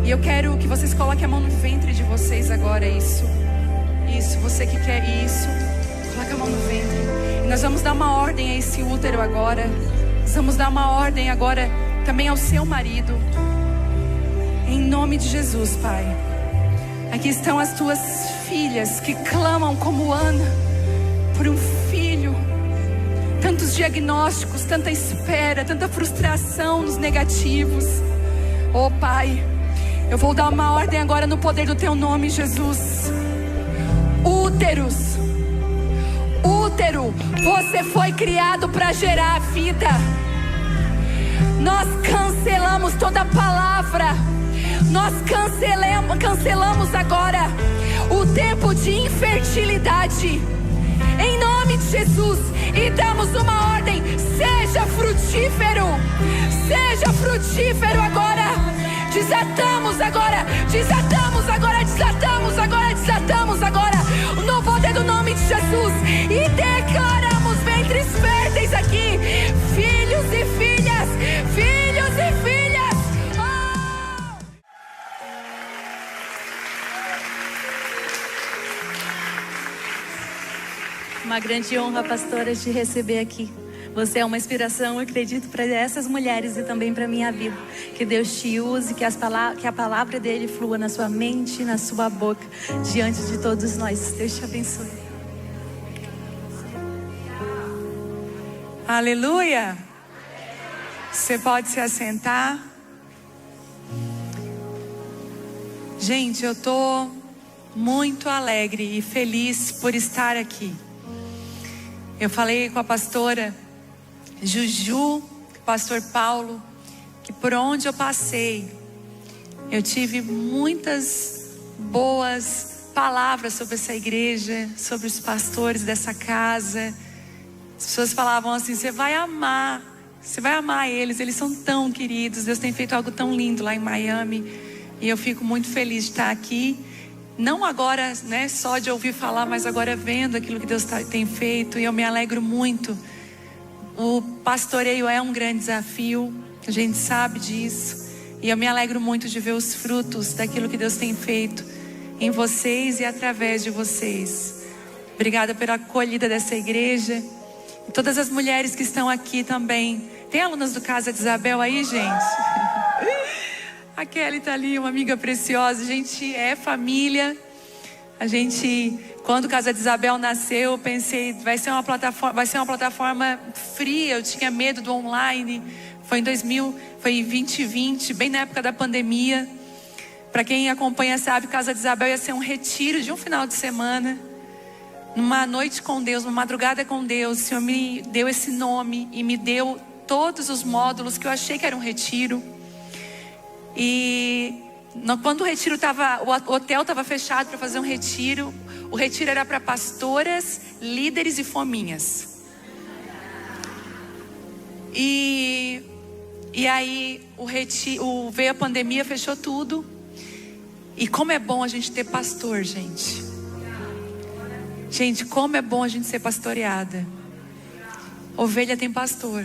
E eu quero que vocês coloquem a mão no ventre de vocês agora. Isso, você que quer isso, coloca a mão no ventre. E nós vamos dar uma ordem a esse útero agora. Nós vamos dar uma ordem agora também ao seu marido. Em nome de Jesus, Pai. Aqui estão as tuas filhas que clamam como Ana por um filho. Tantos diagnósticos, tanta espera, tanta frustração nos negativos. Oh, Pai, eu vou dar uma ordem agora no poder do teu nome, Jesus. Úteros, útero, você foi criado para gerar vida. Nós cancelamos toda palavra. Nós cancelamos agora o tempo de infertilidade, em nome de Jesus, e damos uma ordem: seja frutífero agora. Desatamos agora no poder do nome de Jesus, e declaramos ventres férteis aqui, filhos e filhas. Uma grande honra, pastora, te receber aqui. Você é uma inspiração, eu acredito, para essas mulheres e também para a minha vida. Que Deus te use, que a palavra dele flua na sua mente e na sua boca, diante de todos nós. Deus te abençoe. Aleluia. Você pode se assentar. Gente, eu tô muito alegre e feliz por estar aqui. Eu falei com a pastora Juju, pastor Paulo, que por onde eu passei, eu tive muitas boas palavras sobre essa igreja, sobre os pastores dessa casa. As pessoas falavam assim: você vai amar eles são tão queridos, Deus tem feito algo tão lindo lá em Miami. E eu fico muito feliz de estar aqui. Não agora, né, só de ouvir falar, mas agora vendo aquilo que Deus tem feito. E eu me alegro muito. O pastoreio é um grande desafio, a gente sabe disso. E eu me alegro muito de ver os frutos daquilo que Deus tem feito em vocês e através de vocês. Obrigada pela acolhida dessa igreja. E todas as mulheres que estão aqui também. Tem alunas do Casa de Isabel aí, gente? A Kelly tá ali, uma amiga preciosa. A gente é família. A gente, quando o Casa de Isabel nasceu, eu pensei, vai ser uma plataforma fria. Eu tinha medo do online. Foi em 2020, bem na época da pandemia. Para quem acompanha sabe, Casa de Isabel ia ser um retiro de um final de semana. Numa noite com Deus, numa madrugada com Deus, o Senhor me deu esse nome e me deu todos os módulos que eu achei que era um retiro. E quando o retiro o hotel estava fechado para fazer um retiro, o retiro era para pastoras, líderes e fominhas. E aí veio a pandemia, fechou tudo. E como é bom a gente ter pastor, gente. Gente, como é bom a gente ser pastoreada. Ovelha tem pastor.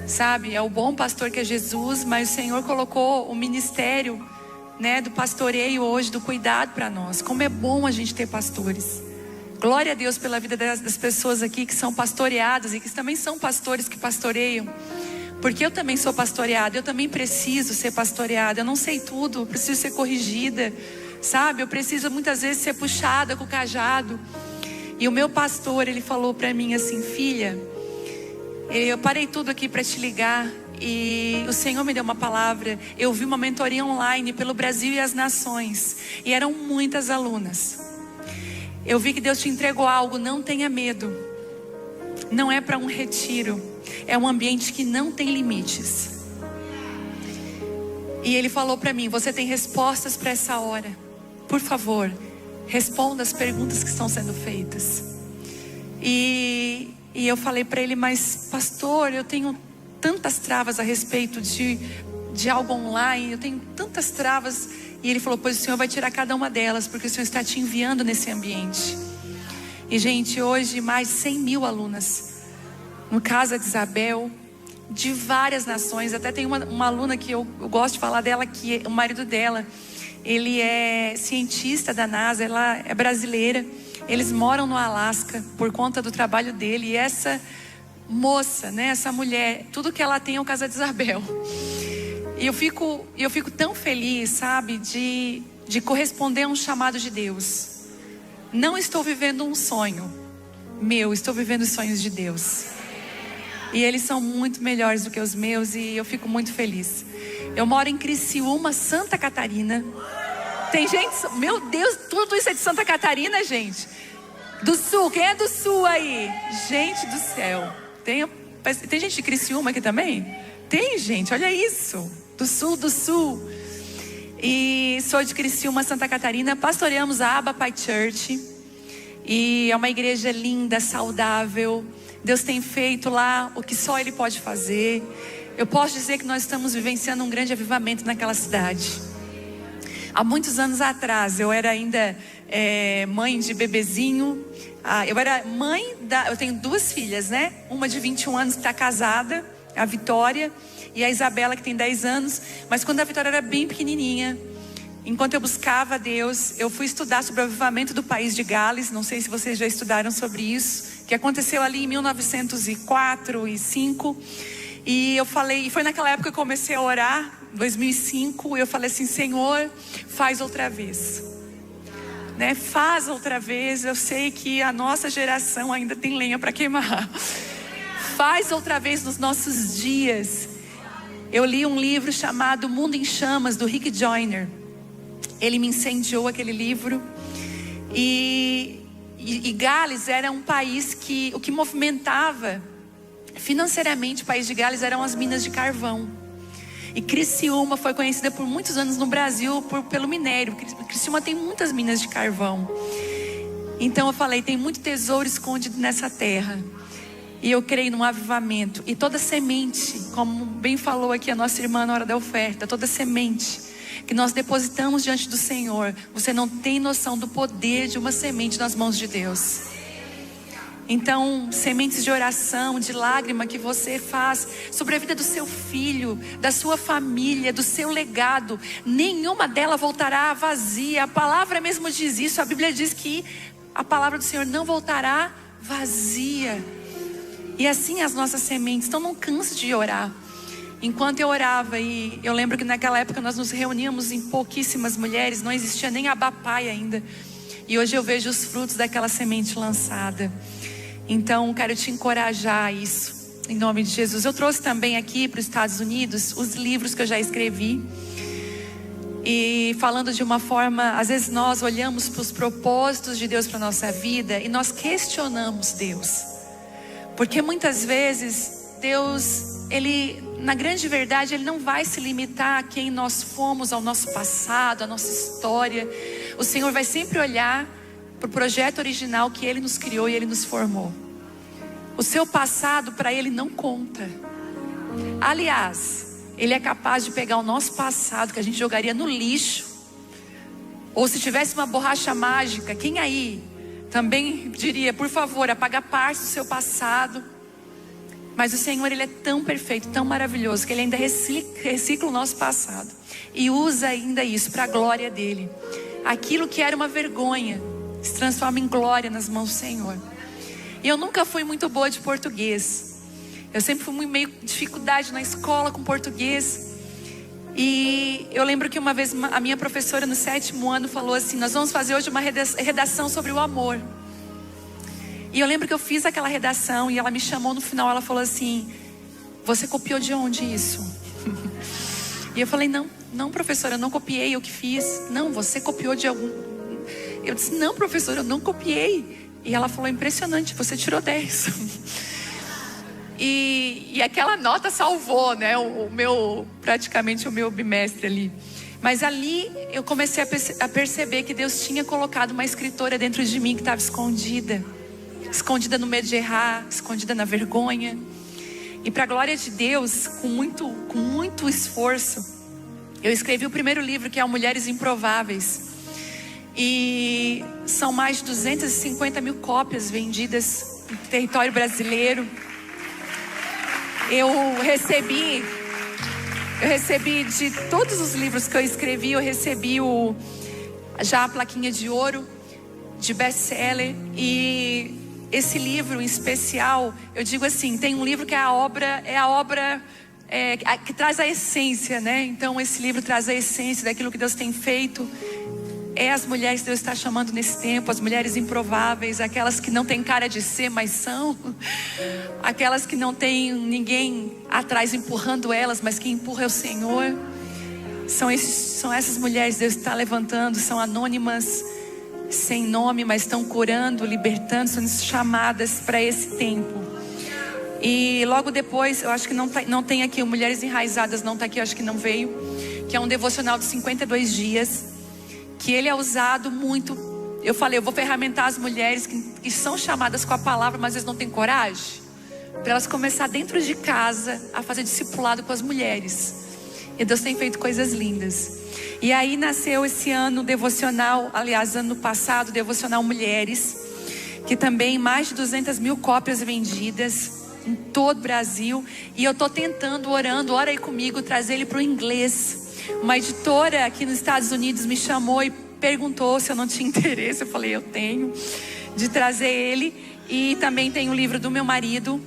Sabe, é o bom pastor que é Jesus, mas o Senhor colocou o ministério, né, do pastoreio hoje, do cuidado para nós. Como é bom a gente ter pastores. Glória a Deus pela vida das pessoas aqui que são pastoreadas e que também são pastores que pastoreiam. Porque eu também sou pastoreada, eu também preciso ser pastoreada. Eu não sei tudo, eu preciso ser corrigida, sabe? Eu preciso muitas vezes ser puxada com o cajado. E o meu pastor, ele falou para mim assim: filha, eu parei tudo aqui para te ligar e o Senhor me deu uma palavra. Eu vi uma mentoria online pelo Brasil e as nações, e eram muitas alunas. Eu vi que Deus te entregou algo, não tenha medo. Não é para um retiro, é um ambiente que não tem limites. E Ele falou para mim: você tem respostas para essa hora. Por favor, responda as perguntas que estão sendo feitas. E eu falei para ele: mas pastor, eu tenho tantas travas a respeito de algo online, eu tenho tantas travas. E ele falou: pois o Senhor vai tirar cada uma delas, porque o Senhor está te enviando nesse ambiente. E gente, hoje mais de 100 mil alunas no Casa de Isabel. de várias nações. Até tem uma aluna que eu gosto de falar dela, que o marido dela, ele é cientista da NASA, ela é brasileira. Eles moram no Alasca por conta do trabalho dele. E essa moça, né, essa mulher, tudo que ela tem é o Casa de Isabel. E eu fico tão feliz, sabe, de corresponder a um chamado de Deus. Não estou vivendo um sonho meu, estou vivendo os sonhos de Deus. E eles são muito melhores do que os meus e eu fico muito feliz. Eu moro em Criciúma, Santa Catarina. Tem gente, meu Deus, tudo isso é de Santa Catarina, gente. Do Sul, quem é do Sul aí? Gente do céu. Tem gente de Criciúma aqui também? Tem, gente, olha isso. Do Sul. E sou de Criciúma, Santa Catarina. Pastoreamos a Abba Pai Church. E é uma igreja linda, saudável. Deus tem feito lá o que só Ele pode fazer. Eu posso dizer que nós estamos vivenciando um grande avivamento naquela cidade. Há muitos anos atrás, eu era ainda mãe de bebezinho. Eu era mãe eu tenho 2 filhas, né? Uma de 21 anos que está casada, a Vitória, e a Isabela, que tem 10 anos. Mas quando a Vitória era bem pequenininha, enquanto eu buscava a Deus, eu fui estudar sobre o avivamento do país de Gales. Não sei se vocês já estudaram sobre isso, que aconteceu ali em 1904 e 5. E eu falei, e foi naquela época que eu comecei a orar, 2005. Eu falei assim: Senhor, faz outra vez, né? Faz outra vez. Eu sei que a nossa geração ainda tem lenha para queimar. Faz outra vez nos nossos dias. Eu li um livro chamado Mundo em Chamas, do Rick Joyner. Ele me incendiou, aquele livro. E Gales era um país que o que movimentava financeiramente o país de Gales eram as minas de carvão. E Criciúma foi conhecida por muitos anos no Brasil pelo minério. Criciúma tem muitas minas de carvão. Então eu falei, tem muito tesouro escondido nessa terra. E eu creio num avivamento. E toda semente, como bem falou aqui a nossa irmã na hora da oferta, toda semente que nós depositamos diante do Senhor, você não tem noção do poder de uma semente nas mãos de Deus. Então, sementes de oração, de lágrima que você faz sobre a vida do seu filho, da sua família, do seu legado, nenhuma delas voltará vazia. A palavra mesmo diz isso. A Bíblia diz que a palavra do Senhor não voltará vazia. E assim as nossas sementes. Então não canse de orar. Enquanto eu orava, e eu lembro que naquela época nós nos reuníamos em pouquíssimas mulheres, não existia nem Abba Pai ainda. E hoje eu vejo os frutos daquela semente lançada. Então quero te encorajar a isso, em nome de Jesus. Eu trouxe também aqui para os Estados Unidos os livros que eu já escrevi. E falando de uma forma, às vezes nós olhamos para os propósitos de Deus para a nossa vida e nós questionamos Deus. Porque muitas vezes Deus, Ele, na grande verdade, Ele não vai se limitar a quem nós fomos, ao nosso passado, à nossa história. O Senhor vai sempre olhar para o projeto original que Ele nos criou e Ele nos formou. O seu passado para Ele não conta. Aliás, Ele é capaz de pegar o nosso passado, que a gente jogaria no lixo, ou se tivesse uma borracha mágica, quem aí também diria, por favor, apaga parte do seu passado? Mas o Senhor, Ele é tão perfeito, tão maravilhoso, que Ele ainda recicla o nosso passado e usa ainda isso para a glória dEle. Aquilo que era uma vergonha se transforma em glória nas mãos do Senhor. E eu nunca fui muito boa de português. Eu sempre fui meio dificuldade na escola com português. E eu lembro que uma vez a minha professora no 7º ano falou assim: nós vamos fazer hoje uma redação sobre o amor. E eu lembro que eu fiz aquela redação e ela me chamou no final, ela falou assim: você copiou de onde isso? E eu falei, não professora, eu não copiei, eu que fiz. Não, você copiou de algum... Eu disse, não professora, eu não copiei. E ela falou, impressionante, você tirou 10. E aquela nota salvou, né, praticamente o meu bimestre ali. Mas ali eu comecei a perceber que Deus tinha colocado uma escritora dentro de mim que estava escondida no medo de errar, escondida na vergonha. E para a glória de Deus, com muito esforço, eu escrevi o primeiro livro, que é o Mulheres Improváveis. E são mais de 250 mil cópias vendidas no território brasileiro. Eu recebi de todos os livros que eu escrevi, eu recebi já a plaquinha de ouro de best-seller. E esse livro em especial, eu digo assim, tem um livro que é a obra que traz a essência, né? Então esse livro traz a essência daquilo que Deus tem feito. É as mulheres que Deus está chamando nesse tempo, as mulheres improváveis, aquelas que não têm cara de ser, mas são, aquelas que não tem ninguém atrás empurrando elas, mas que empurra o Senhor. São essas mulheres que Deus está levantando, são anônimas, sem nome, mas estão curando, libertando, são chamadas para esse tempo. E logo depois, eu acho que não tem aqui, o Mulheres Enraizadas não está aqui, eu acho que não veio, que é um devocional de 52 dias, que ele é usado muito. Eu falei, eu vou ferramentar as mulheres que são chamadas com a palavra, mas eles não têm coragem, para elas começar dentro de casa a fazer discipulado com as mulheres. E Deus tem feito coisas lindas. E aí nasceu esse ano devocional, aliás, ano passado, devocional Mulheres, que também mais de 200 mil cópias vendidas em todo o Brasil. E eu estou tentando, orando, ora aí comigo, trazer ele para o inglês. Uma editora aqui nos Estados Unidos me chamou e perguntou se eu não tinha interesse. Eu falei, eu tenho, de trazer ele. E também tem o livro do meu marido,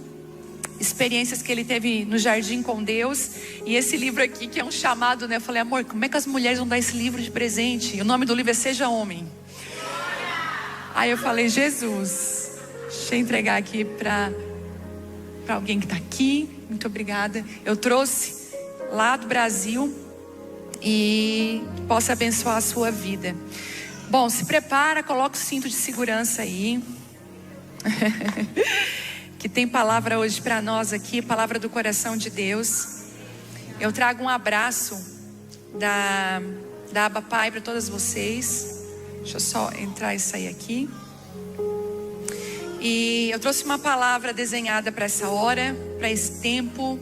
experiências que ele teve no jardim com Deus. E esse livro aqui que é um chamado, né? Eu falei, amor, como é que as mulheres vão dar esse livro de presente? E o nome do livro é Seja Homem. Aí eu falei, Jesus, deixa eu entregar aqui para alguém que está aqui. Muito obrigada. Eu trouxe lá do Brasil e possa abençoar a sua vida. Bom, se prepara, coloca o cinto de segurança aí. Que tem palavra hoje para nós aqui, palavra do coração de Deus. Eu trago um abraço da Abba Pai para todas vocês. Deixa eu só entrar e sair aqui. E eu trouxe uma palavra desenhada para essa hora, para esse tempo.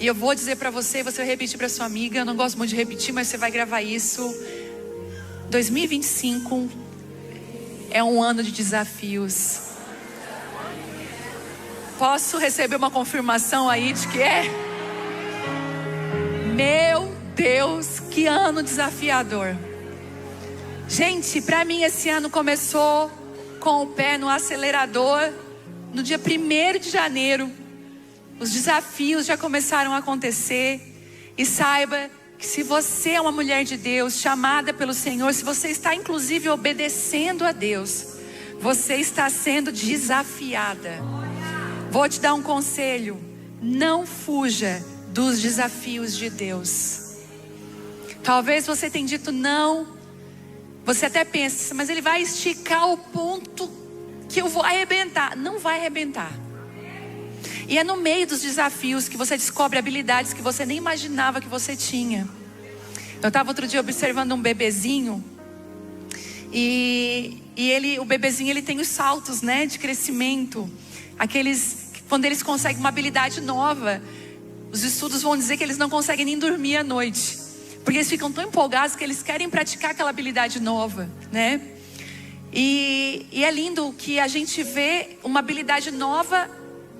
E eu vou dizer para você vai repetir para sua amiga. Eu não gosto muito de repetir, mas você vai gravar isso. 2025 é um ano de desafios. Posso receber uma confirmação aí de que é? Meu Deus, que ano desafiador. Gente, para mim esse ano começou com o pé no acelerador. No dia 1º de janeiro, os desafios já começaram a acontecer. E saiba que se você é uma mulher de Deus, chamada pelo Senhor, se você está inclusive obedecendo a Deus, você está sendo desafiada. Vou te dar um conselho: não fuja dos desafios de Deus. Talvez você tenha dito não, você até pensa, mas ele vai esticar o ponto que eu vou arrebentar. Não vai arrebentar. E é no meio dos desafios que você descobre habilidades que você nem imaginava que você tinha. Eu estava outro dia observando um bebezinho. E o bebezinho ele tem os saltos, né, de crescimento. Quando eles conseguem uma habilidade nova, os estudos vão dizer que eles não conseguem nem dormir à noite, porque eles ficam tão empolgados que eles querem praticar aquela habilidade nova, né? E é lindo que a gente vê uma habilidade nova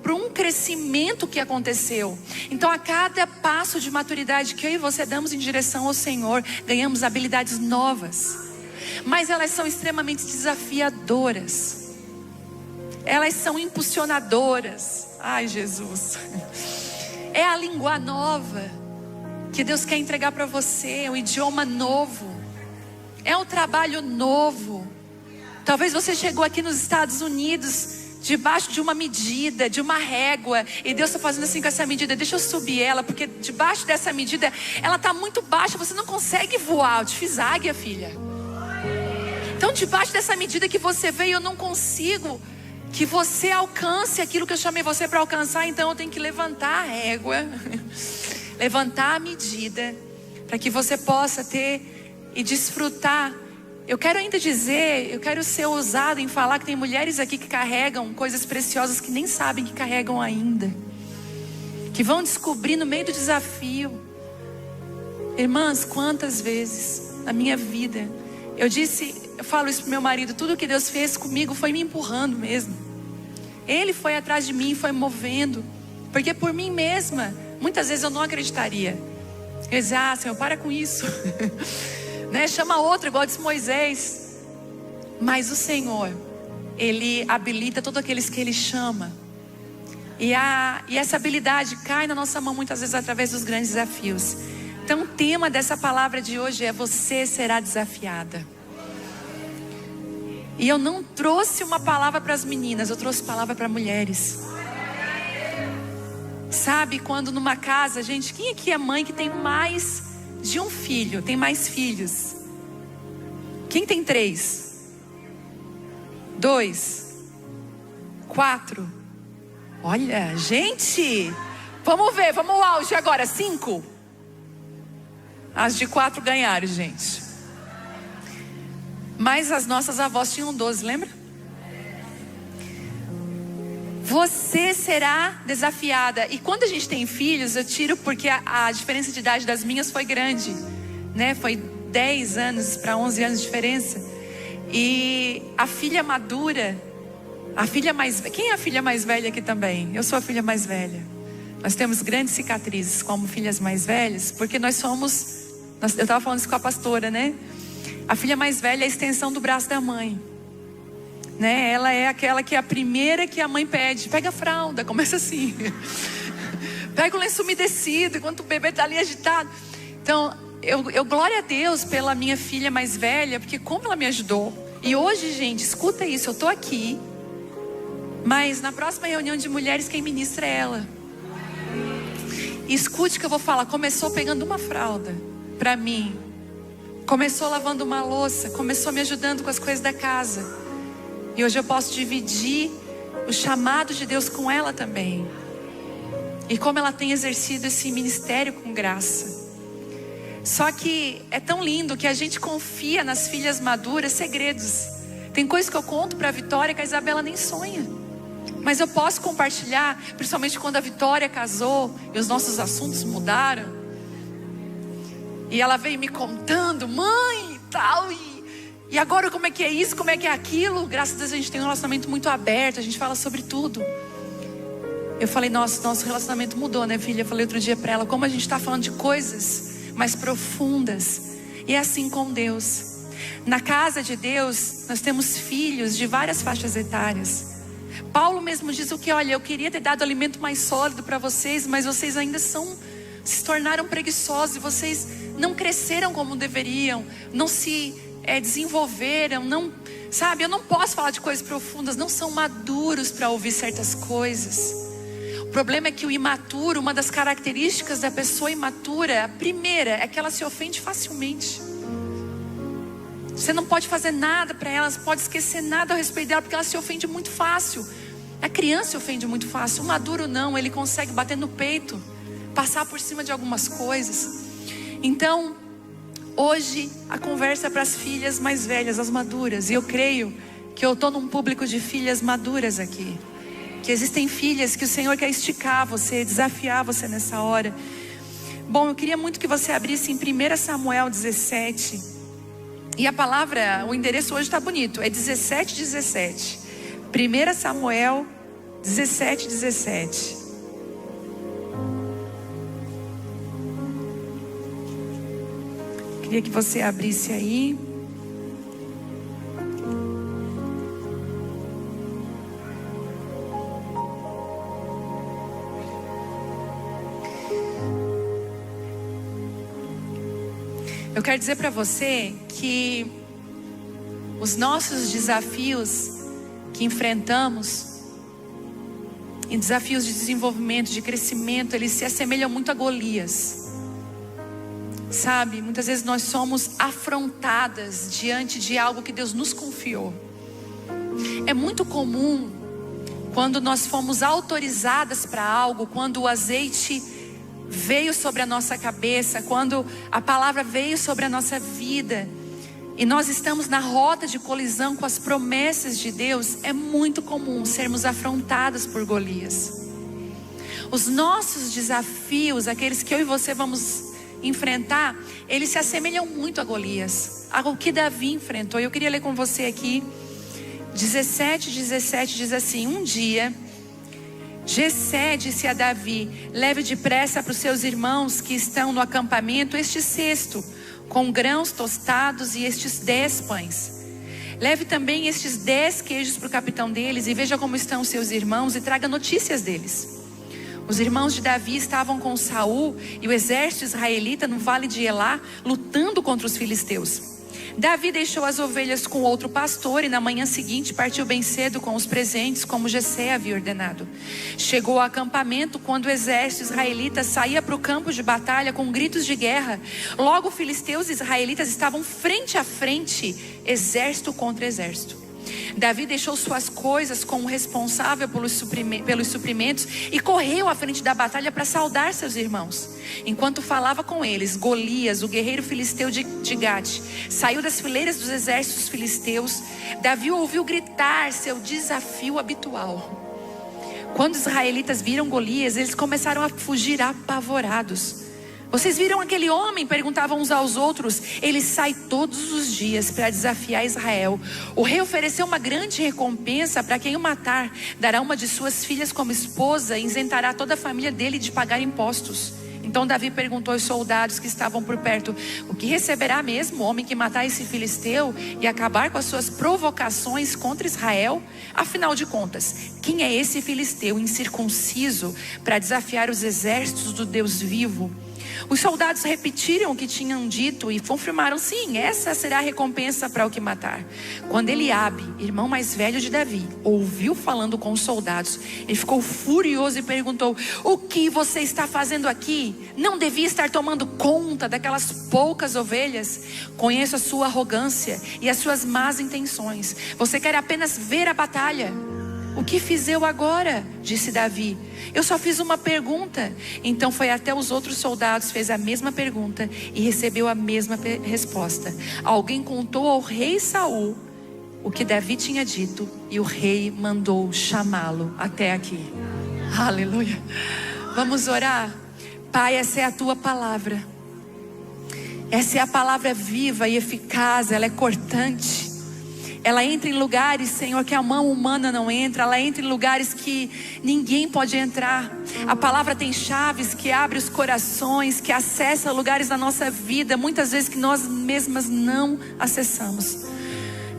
para um crescimento que aconteceu. Então a cada passo de maturidade que eu e você damos em direção ao Senhor, ganhamos habilidades novas. Mas elas são extremamente desafiadoras. Elas são impulsionadoras. Ai, Jesus. É a língua nova que Deus quer entregar para você, um idioma novo. É um trabalho novo. Talvez você chegou aqui nos Estados Unidos debaixo de uma medida, de uma régua, e Deus está fazendo assim com essa medida. Deixa eu subir ela, porque debaixo dessa medida ela está muito baixa, você não consegue voar. Eu te fiz águia, filha. Então debaixo dessa medida que você veio, eu não consigo que você alcance aquilo que eu chamei você para alcançar. Então eu tenho que levantar a régua, levantar a medida, para que você possa ter e desfrutar. Eu quero ainda dizer, eu quero ser ousado em falar que tem mulheres aqui que carregam coisas preciosas que nem sabem que carregam ainda, que vão descobrir no meio do desafio. Irmãs, quantas vezes na minha vida eu falo isso pro meu marido: tudo que Deus fez comigo foi me empurrando mesmo. Ele foi atrás de mim, foi movendo, Porque por mim mesma, muitas vezes eu não acreditaria. Eu dizia, Senhor, para com isso. Né? Chama outro, igual disse Moisés. Mas o Senhor, Ele habilita todos aqueles que Ele chama. E essa habilidade cai na nossa mão muitas vezes através dos grandes desafios. Então o tema dessa palavra de hoje é: você será desafiada. E eu não trouxe uma palavra para as meninas, eu trouxe palavra para mulheres. Sabe, quando numa casa, gente, quem aqui é mãe que tem mais de um filho, tem mais filhos? Quem tem 3? 2? 4? Olha, gente, vamos ver, vamos ao auge agora, 5? As de 4 ganharam, gente. Mas as nossas avós tinham 12, lembra? Você será desafiada. E quando a gente tem filhos, eu tiro porque a diferença de idade das minhas foi grande, né? Foi 10 anos para 11 anos de diferença. E a filha madura, a filha mais... Quem é a filha mais velha aqui também? Eu sou a filha mais velha. Nós temos grandes cicatrizes como filhas mais velhas, porque nós somos... Eu estava falando isso com a pastora, né? A filha mais velha é a extensão do braço da mãe, né? Ela é aquela que é a primeira que a mãe pede. Pega a fralda, começa assim. Pega o lenço umedecido enquanto o bebê está ali agitado. Então, eu glória a Deus pela minha filha mais velha, porque como ela me ajudou. E hoje, gente, escuta isso, eu estou aqui, mas na próxima reunião de mulheres quem ministra é ela. E escute o que eu vou falar. Começou pegando uma fralda para mim, começou lavando uma louça, começou me ajudando com as coisas da casa. E hoje eu posso dividir o chamado de Deus com ela também. E como ela tem exercido esse ministério com graça. Só que é tão lindo que a gente confia nas filhas maduras segredos. Tem coisas que eu conto para a Vitória que a Isabela nem sonha. Mas eu posso compartilhar, principalmente quando a Vitória casou e os nossos assuntos mudaram. E ela veio me contando, mãe, tal, e agora como é que é isso, como é que é aquilo. Graças a Deus a gente tem um relacionamento muito aberto, a gente fala sobre tudo. Eu falei, nosso relacionamento mudou, né, filha? Eu falei outro dia para ela, como a gente está falando de coisas mais profundas. E é assim com Deus. Na casa de Deus, nós temos filhos de várias faixas etárias. Paulo mesmo diz o que, olha, eu queria ter dado alimento mais sólido para vocês, mas vocês ainda se tornaram preguiçosos, e vocês não cresceram como deveriam, não se desenvolveram, não, sabe, eu não posso falar de coisas profundas, não são maduros para ouvir certas coisas. O problema é que o imaturo, uma das características da pessoa imatura, a primeira é que ela se ofende facilmente. Você não pode fazer nada para ela, você pode esquecer nada a respeito dela, porque ela se ofende muito fácil. A criança se ofende muito fácil, o maduro não, ele consegue bater no peito, passar por cima de algumas coisas. Então, hoje a conversa é para as filhas mais velhas, as maduras. E eu creio que eu estou num público de filhas maduras aqui. Que existem filhas que o Senhor quer esticar você, desafiar você nessa hora. Bom, eu queria muito que você abrisse em 1 Samuel 17. E a palavra, o endereço hoje está bonito, é 17:17. 1 Samuel 17:17. Queria que você abrisse aí. Eu quero dizer para você que os nossos desafios que enfrentamos, em desafios de desenvolvimento, de crescimento, eles se assemelham muito a Golias. Sabe, muitas vezes nós somos afrontadas diante de algo que Deus nos confiou. É muito comum, quando nós fomos autorizadas para algo, quando o azeite veio sobre a nossa cabeça, quando a palavra veio sobre a nossa vida, e nós estamos na rota de colisão com as promessas de Deus, é muito comum sermos afrontadas por Golias. Os nossos desafios, aqueles que eu e você vamos enfrentar, eles se assemelham muito a Golias, ao que Davi enfrentou. Eu queria ler com você aqui 17:17 diz assim: um dia Jessé disse a Davi: leve depressa para os seus irmãos que estão no acampamento este cesto com grãos tostados e estes 10 pães. Leve também estes 10 queijos para o capitão deles e veja como estão seus irmãos e traga notícias deles. Os irmãos de Davi estavam com Saul e o exército israelita no vale de Elá, lutando contra os filisteus. Davi deixou as ovelhas com outro pastor e na manhã seguinte partiu bem cedo com os presentes, como Jessé havia ordenado. Chegou ao acampamento quando o exército israelita saía para o campo de batalha com gritos de guerra. Logo filisteus e israelitas estavam frente a frente, exército contra exército. Davi deixou suas coisas com o responsável pelos suprimentos e correu à frente da batalha para saudar seus irmãos. Enquanto falava com eles, Golias, o guerreiro filisteu de Gate, saiu das fileiras dos exércitos filisteus. Davi ouviu gritar seu desafio habitual. Quando os israelitas viram Golias, eles começaram a fugir apavorados. Vocês viram aquele homem? Perguntavam uns aos outros. Ele sai todos os dias para desafiar Israel. O rei ofereceu uma grande recompensa para quem o matar. Dará uma de suas filhas como esposa e isentará toda a família dele de pagar impostos. Então Davi perguntou aos soldados que estavam por perto: o que receberá mesmo o homem que matar esse filisteu e acabar com as suas provocações contra Israel? Afinal de contas, quem é esse filisteu incircunciso para desafiar os exércitos do Deus vivo? Os soldados repetiram o que tinham dito e confirmaram: sim, essa será a recompensa para o que matar. Quando Eliabe, irmão mais velho de Davi, ouviu falando com os soldados, ele ficou furioso e perguntou: o que você está fazendo aqui? Não devia estar tomando conta daquelas poucas ovelhas? Conheço a sua arrogância e as suas más intenções. Você quer apenas ver a batalha. O que fiz eu agora? Disse Davi. Eu só fiz uma pergunta. Então foi até os outros soldados, fez a mesma pergunta e recebeu a mesma resposta. Alguém contou ao rei Saul o que Davi tinha dito e o rei mandou chamá-lo até aqui. Aleluia. Vamos orar. Pai, essa é a tua palavra. Essa é a palavra viva e eficaz. Ela é cortante. Ela entra em lugares, Senhor, que a mão humana não entra. Ela entra em lugares que ninguém pode entrar. A palavra tem chaves que abrem os corações, que acessa lugares da nossa vida, muitas vezes que nós mesmas não acessamos.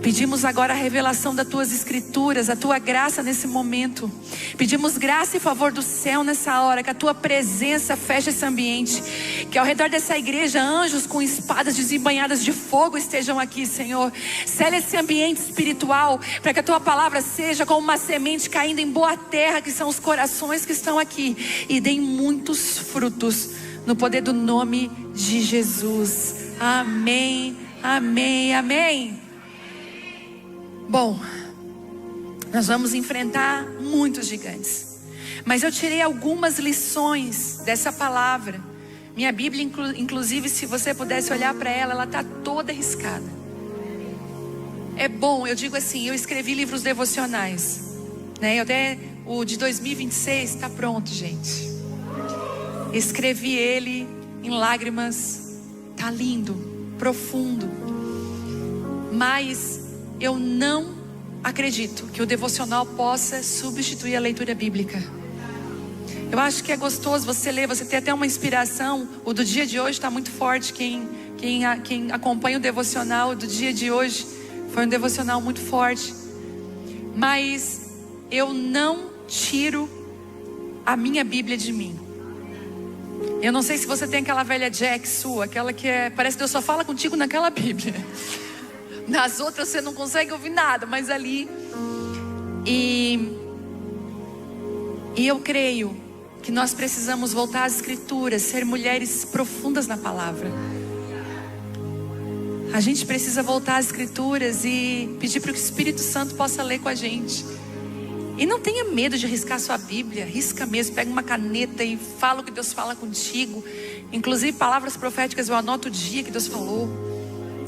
Pedimos agora a revelação das tuas escrituras, a tua graça nesse momento. Pedimos graça e favor do céu nessa hora, que a tua presença feche esse ambiente, que ao redor dessa igreja anjos com espadas desembainhadas de fogo estejam aqui, Senhor. Sela esse ambiente espiritual para que a tua palavra seja como uma semente caindo em boa terra, que são os corações que estão aqui, e deem muitos frutos no poder do nome de Jesus. Amém, amém, amém. Bom, nós vamos enfrentar muitos gigantes, mas eu tirei algumas lições dessa palavra. Minha Bíblia, inclusive, se você pudesse olhar para ela, ela está toda riscada. É bom, eu digo assim, eu escrevi livros devocionais, né? Até o de 2026 está pronto, gente. Escrevi ele em lágrimas, tá lindo, profundo, mas eu não acredito que o devocional possa substituir a leitura bíblica. Eu acho que é gostoso você ler, você ter até uma inspiração. O do dia de hoje está muito forte. Quem acompanha o devocional do dia de hoje, foi um devocional muito forte. Mas eu não tiro a minha Bíblia de mim. Eu não sei se você tem aquela velha Jack sua, aquela que parece que Deus só fala contigo naquela Bíblia. Nas outras você não consegue ouvir nada, mas ali. E eu creio que nós precisamos voltar às escrituras, ser mulheres profundas na palavra. A gente precisa voltar às escrituras e pedir para que o Espírito Santo possa ler com a gente. E não tenha medo de riscar sua Bíblia, risca mesmo, pega uma caneta e fala o que Deus fala contigo. Inclusive palavras proféticas, eu anoto o dia que Deus falou.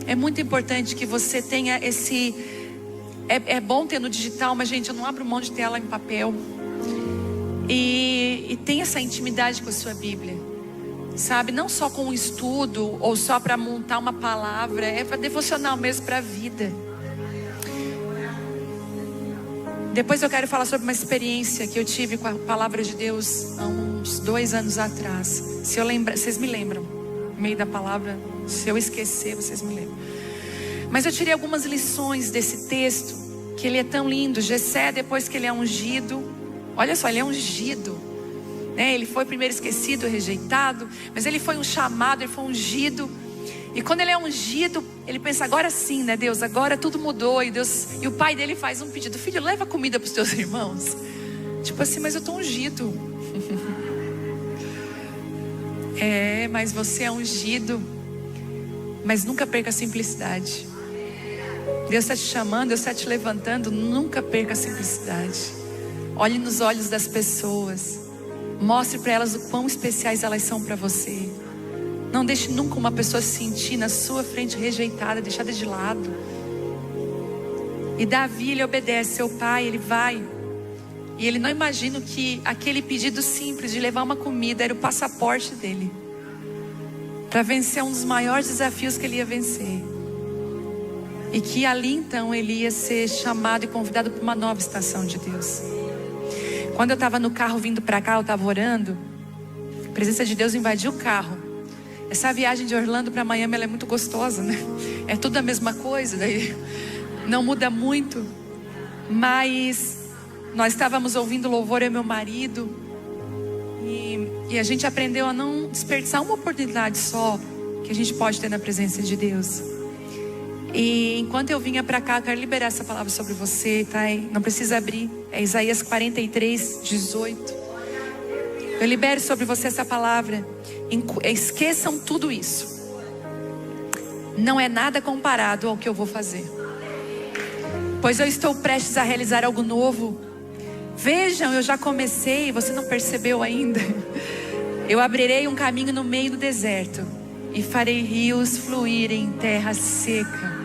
É muito importante que você tenha esse... É bom ter no digital, mas gente, eu não abro mão de ter ela em papel. E tenha essa intimidade com a sua Bíblia. Sabe, não só com o estudo ou só para montar uma palavra. É para devocional mesmo, para a vida. Depois eu quero falar sobre uma experiência que eu tive com a palavra de Deus há uns 2 anos atrás. Se eu lembrar, vocês me lembram, no meio da palavra, se eu esquecer, vocês me lembram. Mas eu tirei algumas lições desse texto, que ele é tão lindo. Jessé, depois que ele é ungido, olha só, ele é ungido, né? Ele foi primeiro esquecido, rejeitado, mas ele foi um chamado, ele foi ungido. E quando ele é ungido, ele pensa, agora sim, né, Deus, agora tudo mudou. E o pai dele faz um pedido: filho, leva comida para os teus irmãos. Tipo assim, mas eu estou ungido. Mas você é ungido. Mas nunca perca a simplicidade. Deus está te chamando, Deus está te levantando. Nunca perca a simplicidade. Olhe nos olhos das pessoas. Mostre para elas o quão especiais elas são para você. Não deixe nunca uma pessoa se sentir na sua frente rejeitada, deixada de lado. E Davi, ele obedece seu pai, ele vai. E ele não imagina que aquele pedido simples de levar uma comida era o passaporte dele para vencer um dos maiores desafios que ele ia vencer. E que ali então ele ia ser chamado e convidado para uma nova estação de Deus. Quando eu estava no carro vindo para cá, eu estava orando, a presença de Deus invadiu o carro. Essa viagem de Orlando para Miami, ela é muito gostosa, né? É tudo a mesma coisa, daí não muda muito. Mas nós estávamos ouvindo louvor, eu e meu marido, e a gente aprendeu a não desperdiçar uma oportunidade só que a gente pode ter na presença de Deus. E enquanto eu vinha para cá, eu quero liberar essa palavra sobre você, tá? Não precisa abrir, é Isaías 43:18. Eu libero sobre você essa palavra. Esqueçam tudo isso. Não é nada comparado ao que eu vou fazer, pois eu estou prestes a realizar algo novo. Vejam, eu já comecei, você não percebeu ainda. Eu abrirei um caminho no meio do deserto e farei rios fluírem em terra seca.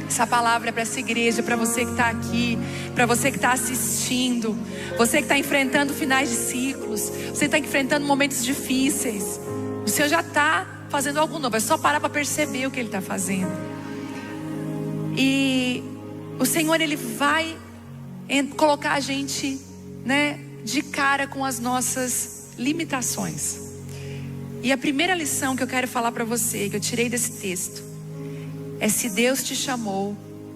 Essa palavra é para essa igreja, para você que está aqui, para você que está assistindo, você que está enfrentando finais de ciclos, você está enfrentando momentos difíceis. O Senhor já está fazendo algo novo, é só parar para perceber o que Ele está fazendo. E o Senhor, Ele vai colocar a gente, né, de cara com as nossas limitações. E a primeira lição que eu quero falar para você, que eu tirei desse texto, é: se Deus te chamou,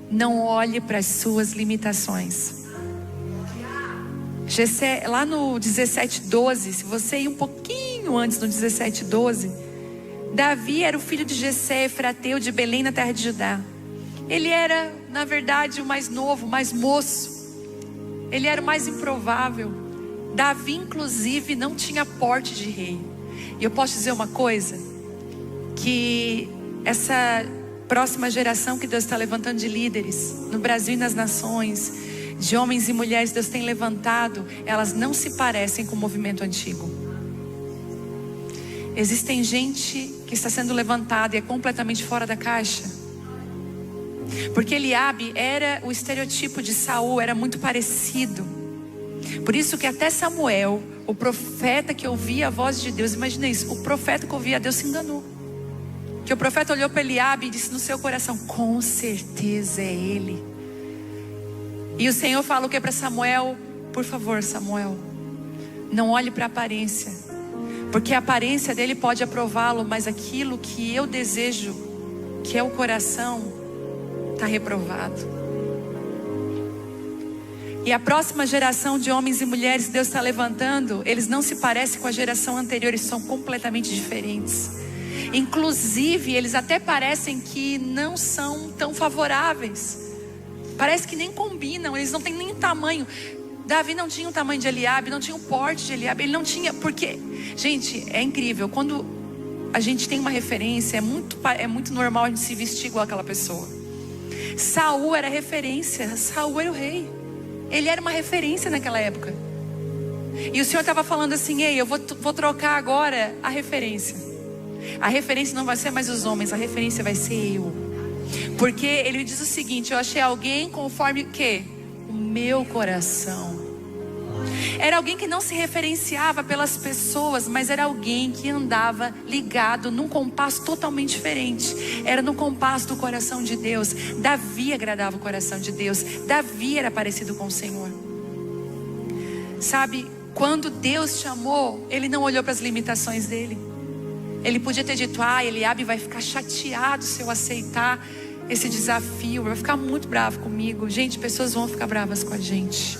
não olhe para as suas limitações. Jessé, lá no 17:12, se você ir um pouquinho antes no 17:12, Davi era o filho de Jessé, efrateu de Belém, na terra de Judá. Ele era, na verdade, o mais novo, o mais moço. Ele era o mais improvável. Davi, inclusive, não tinha porte de rei. E eu posso dizer uma coisa, que essa próxima geração que Deus está levantando de líderes no Brasil e nas nações, de homens e mulheres, Deus tem levantado, elas não se parecem com o movimento antigo. Existem gente que está sendo levantada e é completamente fora da caixa. Porque Eliabe era o estereotipo de Saul, era muito parecido. Por isso que até Samuel, o profeta que ouvia a voz de Deus, imagina isso, o profeta que ouvia a Deus se enganou. Que o profeta olhou para Eliabe e disse no seu coração: com certeza é ele. E o Senhor fala o que para Samuel? Por favor, Samuel, não olhe para a aparência, porque a aparência dele pode aprová-lo, mas aquilo que eu desejo, que é o coração, está reprovado. E a próxima geração de homens e mulheres que Deus está levantando, eles não se parecem com a geração anterior, eles são completamente diferentes. Inclusive, eles até parecem que não são tão favoráveis. Parece que nem combinam, eles não têm nem tamanho. Davi não tinha o tamanho de Eliabe, não tinha o porte de Eliabe, ele não tinha, porque, gente, é incrível, quando a gente tem uma referência, é muito normal a gente se vestir igual aquela pessoa. Saul era referência, Saul era o rei, ele era uma referência naquela época. E o Senhor estava falando assim: ei, eu vou trocar agora a referência. A referência não vai ser mais os homens, a referência vai ser eu. Porque ele diz o seguinte: eu achei alguém conforme o quê? O meu coração. Era alguém que não se referenciava pelas pessoas, mas era alguém que andava ligado num compasso totalmente diferente. Era no compasso do coração de Deus. Davi agradava o coração de Deus. Davi era parecido com o Senhor. Sabe, quando Deus chamou, Ele não olhou para as limitações dele. Ele podia ter dito: Eliabe vai ficar chateado se eu aceitar esse desafio, vai ficar muito bravo comigo. Gente, pessoas vão ficar bravas com a gente.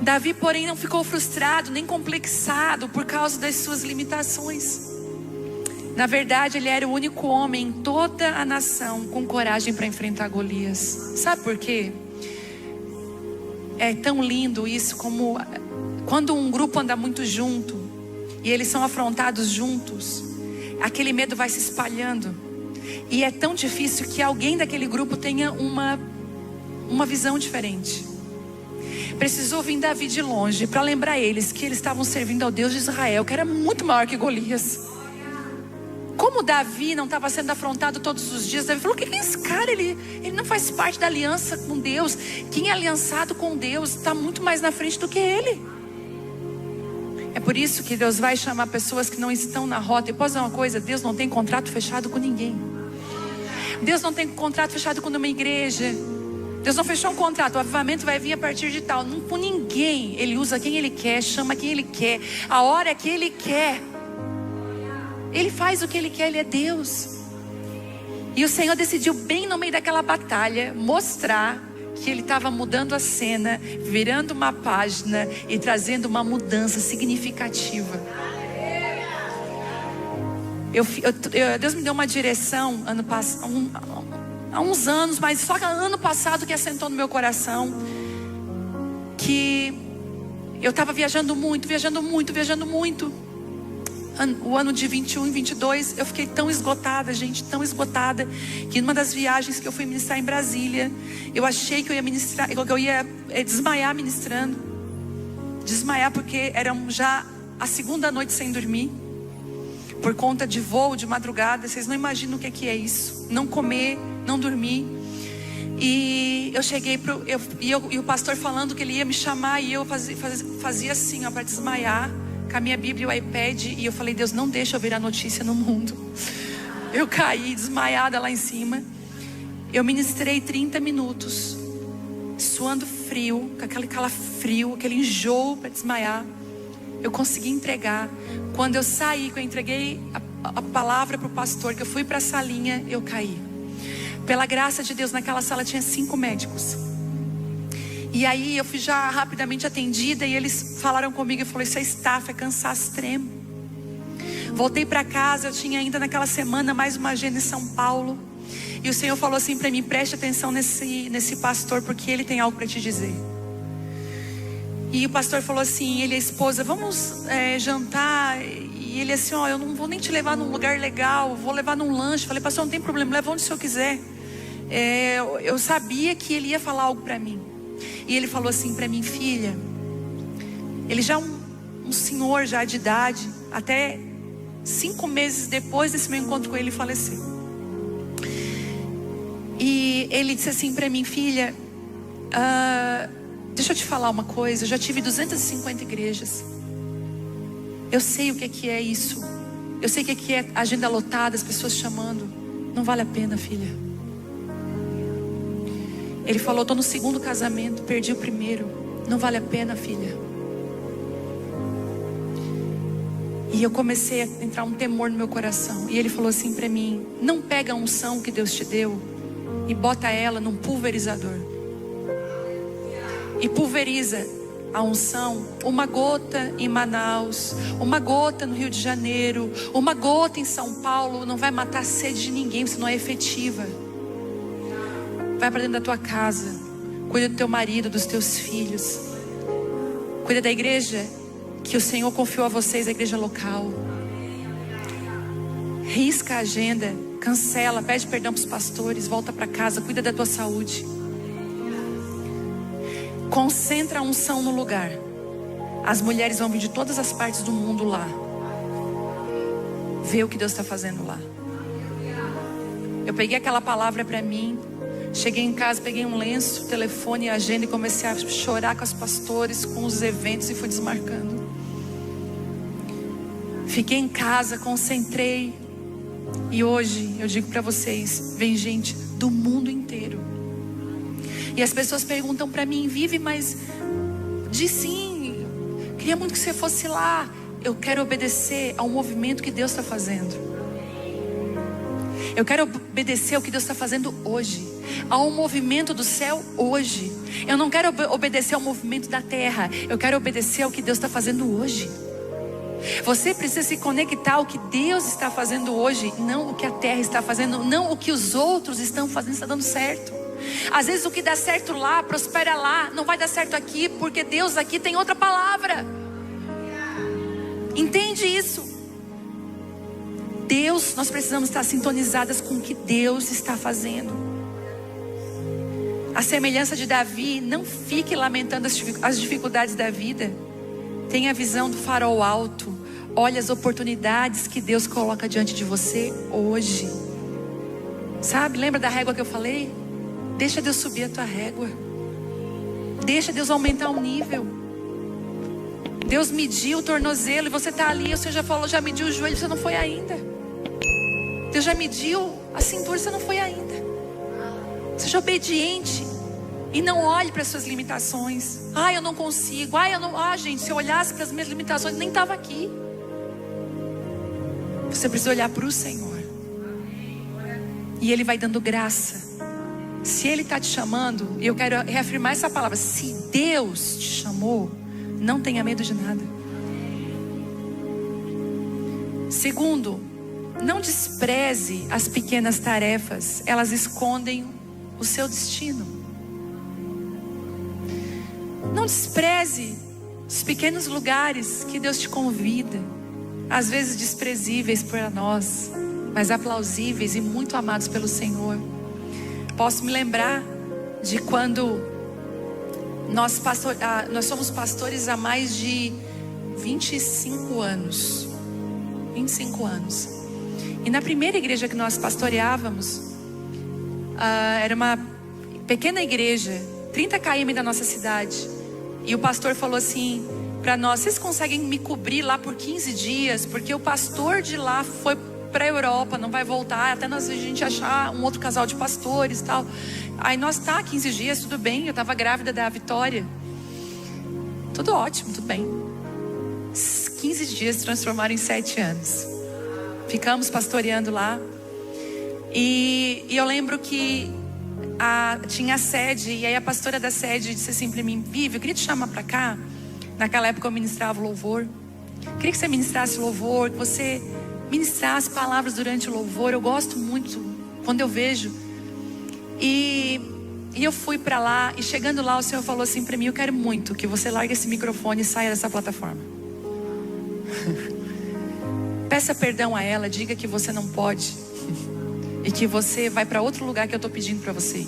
Davi, porém, não ficou frustrado nem complexado por causa das suas limitações. Na verdade, ele era o único homem em toda a nação com coragem para enfrentar Golias. Sabe por quê? É tão lindo isso, como quando um grupo anda muito junto e eles são afrontados juntos, aquele medo vai se espalhando. E é tão difícil que alguém daquele grupo tenha uma visão diferente. Precisou vir Davi de longe para lembrar eles que eles estavam servindo ao Deus de Israel, que era muito maior que Golias. Como Davi não estava sendo afrontado todos os dias, Davi falou: o que é esse cara? Ele não faz parte da aliança com Deus. Quem é aliançado com Deus está muito mais na frente do que ele. É por isso que Deus vai chamar pessoas que não estão na rota. E posso dizer uma coisa: Deus não tem contrato fechado com ninguém. Deus não tem contrato fechado com uma igreja. Deus não fechou um contrato: o avivamento vai vir a partir de tal. Não com ninguém. Ele usa quem Ele quer, chama quem Ele quer, a hora que Ele quer. Ele faz o que Ele quer, Ele é Deus. E o Senhor decidiu, bem no meio daquela batalha, mostrar que Ele estava mudando a cena, virando uma página e trazendo uma mudança significativa. Deus me deu uma direção há uns anos, mas só que ano passado que assentou no meu coração, que eu estava viajando muito. O ano de 21 e 22, eu fiquei tão esgotada, gente, tão esgotada, que numa das viagens que eu fui ministrar em Brasília, eu achei que eu ia desmaiar ministrando. Desmaiar porque era já a segunda noite sem dormir, por conta de voo de madrugada. Vocês não imaginam o que é isso, não comer, não dormir. E eu cheguei e o pastor falando que ele ia me chamar, e eu fazia assim, para desmaiar, com a minha Bíblia e o iPad, e eu falei: Deus, não deixa eu virar notícia no mundo. Eu caí desmaiada lá em cima. Eu ministrei 30 minutos, suando frio, com aquele calafrio, aquele enjoo para desmaiar. Eu consegui entregar. Quando eu saí, que eu entreguei a palavra para o pastor, que eu fui para a salinha, eu caí. Pela graça de Deus, naquela sala tinha 5 médicos. E aí eu fui já rapidamente atendida, e eles falaram comigo e falaram: isso é estafa, é cansaço extremo. Voltei para casa, eu tinha ainda naquela semana mais uma agenda em São Paulo. E o Senhor falou assim para mim: preste atenção nesse pastor, porque ele tem algo para te dizer. E o pastor falou assim, ele e a esposa: vamos jantar. E ele assim: eu não vou nem te levar num lugar legal, vou levar num lanche. Falei: pastor, não tem problema, leva onde o senhor quiser. Eu sabia que ele ia falar algo para mim. E ele falou assim para mim: filha, ele já um senhor já de idade, até 5 meses depois desse meu encontro com ele, faleceu. E ele disse assim para mim: filha, deixa eu te falar uma coisa, eu já tive 250 igrejas. Eu sei o que é isso. Eu sei o que é agenda lotada, as pessoas chamando. Não vale a pena, filha. Ele falou: estou no 2º casamento, perdi o 1º. Não vale a pena, filha. E eu comecei a entrar um temor no meu coração. E ele falou assim para mim: não pega a unção que Deus te deu e bota ela num pulverizador. E pulveriza a unção. Uma gota em Manaus, uma gota no Rio de Janeiro, uma gota em São Paulo não vai matar a sede de ninguém, se não é efetiva. Vai para dentro da tua casa, cuida do teu marido, dos teus filhos, cuida da igreja que o Senhor confiou a vocês, a igreja local. Risca a agenda, cancela, pede perdão para os pastores, volta para casa, cuida da tua saúde. Concentra a unção no lugar. As mulheres vão vir de todas as partes do mundo lá, ver o que Deus está fazendo lá. Eu peguei aquela palavra para mim, Cheguei em casa, peguei um lenço, telefone e agenda e comecei a chorar com as pastores, com os eventos, e fui desmarcando. Fiquei em casa, concentrei. E hoje eu digo para vocês, vem gente do mundo inteiro. E as pessoas perguntam para mim: Vivi, mas diz sim, queria muito que você fosse lá. Eu quero obedecer ao movimento que Deus está fazendo. Eu quero obedecer ao que Deus está fazendo hoje, ao movimento do céu hoje. Eu não quero obedecer ao movimento da terra. Eu quero obedecer ao que Deus está fazendo hoje. Você precisa se conectar ao que Deus está fazendo hoje, não o que a terra está fazendo, não o que os outros estão fazendo está dando certo. Às vezes o que dá certo lá, prospera lá, não vai dar certo aqui, porque Deus aqui tem outra palavra. Entende isso? Deus, nós precisamos estar sintonizadas com o que Deus está fazendo. A semelhança de Davi, não fique lamentando as dificuldades da vida. Tenha a visão do farol alto. Olhe as oportunidades que Deus coloca diante de você hoje. Sabe, lembra da régua que eu falei? Deixa Deus subir a tua régua. Deixa Deus aumentar o nível. Deus mediu o tornozelo e você está ali, o Senhor já falou, já mediu o joelho, você não foi ainda. Deus já mediu a cintura, você não foi ainda. Seja obediente e não olhe para as suas limitações. Eu não consigo. Gente, se eu olhasse para as minhas limitações, nem estava aqui. Você precisa olhar para o Senhor. E Ele vai dando graça. Se Ele está te chamando, e eu quero reafirmar essa palavra: se Deus te chamou, não tenha medo de nada. Segundo, não despreze as pequenas tarefas. Elas escondem o seu destino. Não despreze os pequenos lugares que Deus te convida. Às vezes desprezíveis para nós, mas aplausíveis e muito amados pelo Senhor. Posso me lembrar de quando nós somos pastores há mais de 25 anos. 25 anos. E na primeira igreja que nós pastoreávamos, era uma pequena igreja, 30 km da nossa cidade. E o pastor falou assim para nós: vocês conseguem me cobrir lá por 15 dias? Porque o pastor de lá foi para a Europa, não vai voltar até a gente achar um outro casal de pastores e tal. Aí nós, 15 dias, tudo bem. Eu estava grávida da Vitória. Tudo ótimo, tudo bem. 15 dias se transformaram em 7 anos. Ficamos pastoreando lá. E eu lembro que tinha a sede, e aí a pastora da sede disse assim para mim: Vivi, eu queria te chamar para cá. Naquela época eu ministrava louvor. Queria que você ministrasse louvor, que você ministrasse palavras durante o louvor. Eu gosto muito quando eu vejo. E eu fui para lá, e chegando lá o Senhor falou assim para mim: eu quero muito que você largue esse microfone e saia dessa plataforma. Peça perdão a ela, diga que você não pode e que você vai para outro lugar que eu estou pedindo para você ir.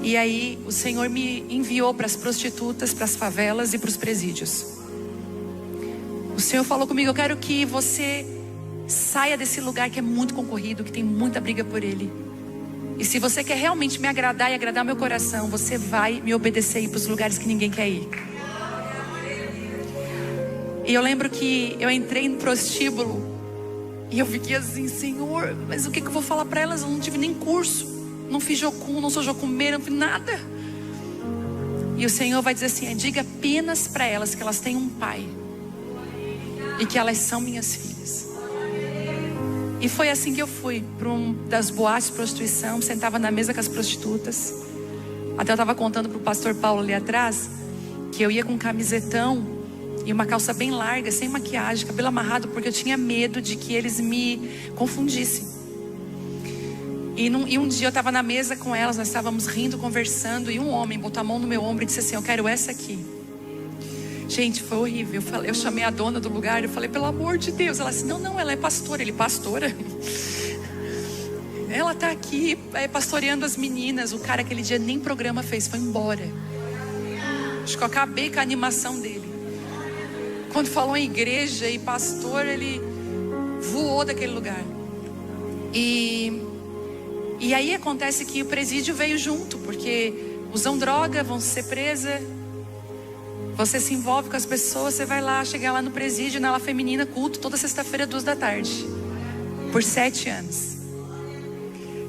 E aí o Senhor me enviou para as prostitutas, para as favelas e para os presídios. O Senhor falou comigo: eu quero que você saia desse lugar que é muito concorrido, que tem muita briga por ele. E se você quer realmente me agradar e agradar meu coração, você vai me obedecer e ir para os lugares que ninguém quer ir. E eu lembro que eu entrei no prostíbulo e eu fiquei assim: Senhor, mas o que eu vou falar para elas? Eu não tive nem curso, não fiz jocum, não sou jocumeira, não fiz nada. E o Senhor vai dizer assim: diga apenas para elas que elas têm um pai e que elas são minhas filhas. E foi assim que eu fui para das boates de prostituição, sentava na mesa com as prostitutas. Até eu estava contando para o pastor Paulo ali atrás que eu ia com um camisetão e uma calça bem larga, sem maquiagem, cabelo amarrado, porque eu tinha medo de que eles me confundissem. E um dia eu estava na mesa com elas, nós estávamos rindo, conversando, e um homem botou a mão no meu ombro e disse assim: eu quero essa aqui. Gente, foi horrível. Eu chamei a dona do lugar, eu falei: pelo amor de Deus. Ela disse: não, ela é pastora. Ele: pastora? Ela está aqui pastoreando as meninas. O cara aquele dia nem programa fez, foi embora. Acho que eu acabei com a animação dele. Quando falou em igreja e pastor, ele voou daquele lugar. E E aí acontece que o presídio veio junto, porque usam droga, vão ser presa. Você se envolve com as pessoas, você vai lá, chegar lá no presídio, na ala feminina, culto, toda sexta-feira, 14h. Por 7 anos.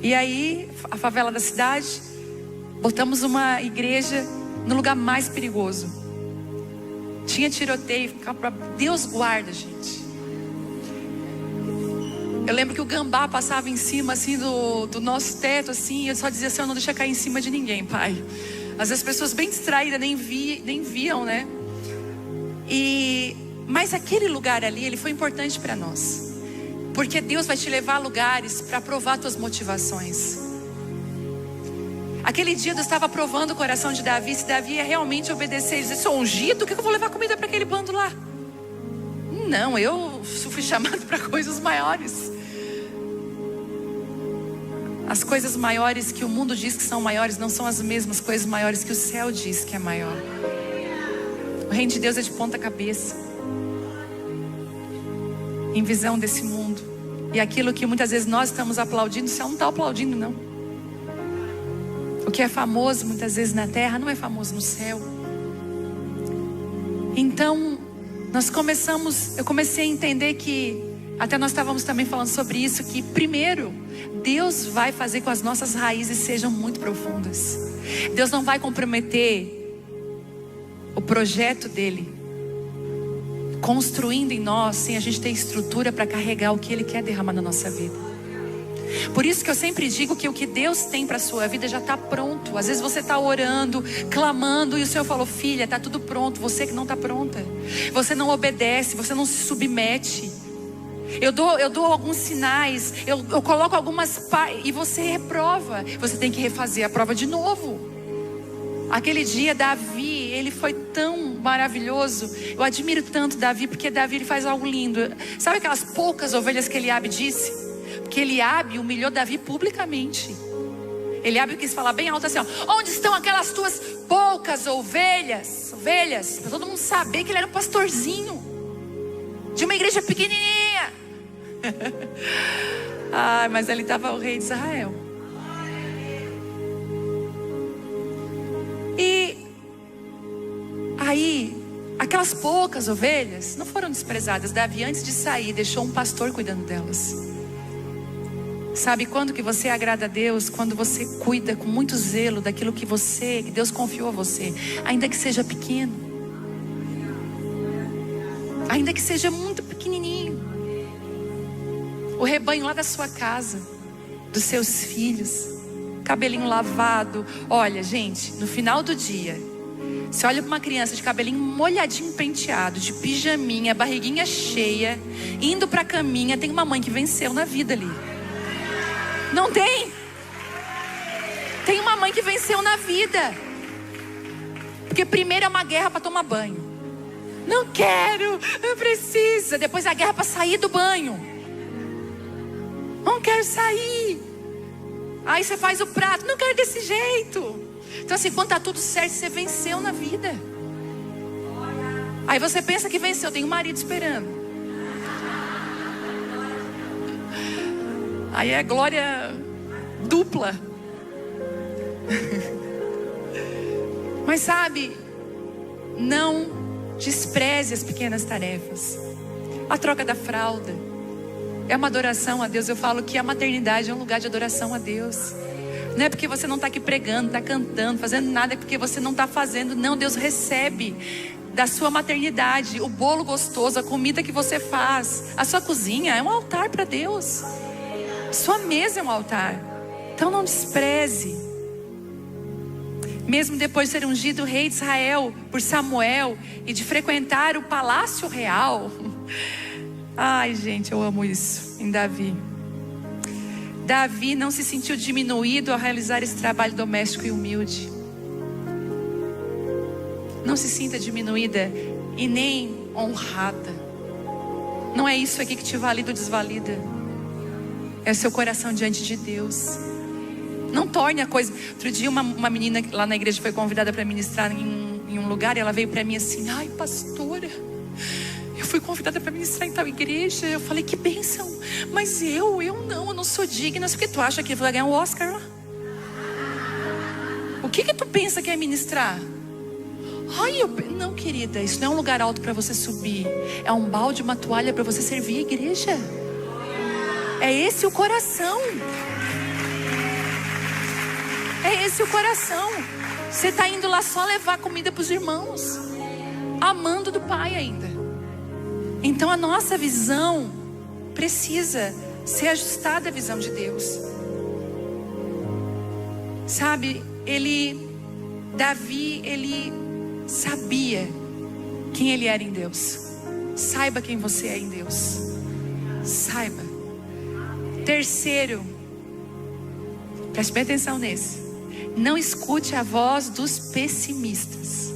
E aí, a favela da cidade, botamos uma igreja no lugar mais perigoso. Tinha tiroteio, Deus guarda, gente. Eu lembro que o gambá passava em cima, assim, do nosso teto, assim, e eu só dizia assim, não deixa cair em cima de ninguém, pai. Às vezes as pessoas bem distraídas nem viam, né? Mas aquele lugar ali, ele foi importante para nós. Porque Deus vai te levar a lugares para provar tuas motivações. Aquele dia Deus estava provando o coração de Davi, se Davi ia realmente obedecer. Ele disse, sou ungido, o que eu vou levar comida para aquele bando lá? Não, eu fui chamado para coisas maiores. As coisas maiores que o mundo diz que são maiores não são as mesmas coisas maiores que o céu diz que é maior. O reino de Deus é de ponta cabeça, em visão desse mundo. E aquilo que muitas vezes nós estamos aplaudindo, o céu não está aplaudindo, não. O que é famoso muitas vezes na terra não é famoso no céu. Então eu comecei a entender que, até nós estávamos também falando sobre isso, que primeiro Deus vai fazer com que as nossas raízes sejam muito profundas. Deus não vai comprometer o projeto dele construindo em nós sem a gente ter estrutura para carregar o que ele quer derramar na nossa vida. Por isso que eu sempre digo que o que Deus tem para a sua vida já está pronto. Às vezes você está orando, clamando, e o Senhor falou, filha, está tudo pronto. Você que não está pronta. Você não obedece, você não se submete. Eu dou alguns sinais, eu coloco algumas e você reprova. Você tem que refazer a prova de novo. Aquele dia Davi, ele foi tão maravilhoso. Eu admiro tanto Davi, porque Davi ele faz algo lindo. Sabe aquelas poucas ovelhas que Eliabe disse? Porque Eliabe humilhou Davi publicamente. Eliabe quis falar bem alto assim, ó, onde estão aquelas tuas poucas ovelhas? Ovelhas, para todo mundo saber que ele era um pastorzinho de uma igreja pequenininha. Mas ali estava o rei de Israel. E aí, aquelas poucas ovelhas não foram desprezadas. Davi, antes de sair, deixou um pastor cuidando delas. Sabe quando que você agrada a Deus? Quando você cuida com muito zelo daquilo que Deus confiou a você, ainda que seja pequeno, ainda que seja muito pequenininho. O rebanho lá da sua casa, dos seus filhos, cabelinho lavado. Olha, gente, no final do dia, você olha para uma criança de cabelinho molhadinho, penteado, de pijaminha, barriguinha cheia, indo para a caminha, tem uma mãe que venceu na vida ali. Não tem? Tem uma mãe que venceu na vida. Porque primeiro é uma guerra para tomar banho. Não quero, não precisa. Depois é a guerra para sair do banho. Não quero sair. Aí você faz o prato, não quero desse jeito. Então assim, quando tá tudo certo, você venceu na vida. Aí você pensa que venceu, tem um marido esperando. Aí é glória dupla. Mas sabe, não despreze as pequenas tarefas. A troca da fralda é uma adoração a Deus. Eu falo que a maternidade é um lugar de adoração a Deus. Não é porque você não está aqui pregando, está cantando, fazendo nada, é porque você não está fazendo. Não, Deus recebe da sua maternidade o bolo gostoso, a comida que você faz. A sua cozinha é um altar para Deus. Sua mesa é um altar. Então não despreze. Mesmo depois de ser ungido rei de Israel por Samuel e de frequentar o palácio real. Ai, gente, eu amo isso em Davi. Davi não se sentiu diminuído ao realizar esse trabalho doméstico e humilde. Não se sinta diminuída e nem honrada. Não é isso aqui que te valida ou desvalida. É o seu coração diante de Deus. Não torne a coisa. Outro dia uma menina lá na igreja foi convidada para ministrar em um lugar. E ela veio para mim assim, ai pastora, eu fui fui convidada para ministrar em tal igreja. Eu falei, que bênção. Mas eu não sou digna. Por que tu acha que vai ganhar o Oscar lá? O que tu pensa que é ministrar? Ai, não, querida, isso não é um lugar alto para você subir. É um balde, uma toalha para você servir a igreja. É esse o coração. É esse o coração. Você está indo lá só levar comida para os irmãos, amando do Pai ainda. Então a nossa visão precisa ser ajustada à visão de Deus. Sabe, Davi, ele sabia quem ele era em Deus. Saiba quem você é em Deus. Saiba. Terceiro, preste bem atenção nesse. Não escute a voz dos pessimistas.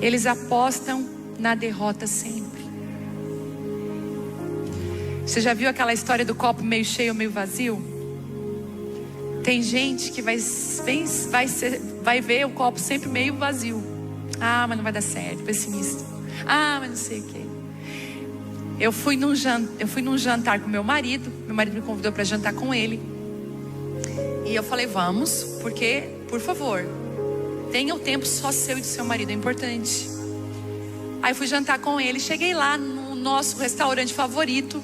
Eles apostam na derrota sempre. Você já viu aquela história do copo meio cheio, meio vazio? Tem gente que vai ver o copo sempre meio vazio. Ah, mas não vai dar certo, pessimista. Ah, mas não sei o quê. Eu fui num jantar com meu marido me convidou para jantar com ele. E eu falei, vamos, porque, por favor, tenha o tempo só seu e do seu marido, é importante. Aí fui jantar com ele, cheguei lá no nosso restaurante favorito.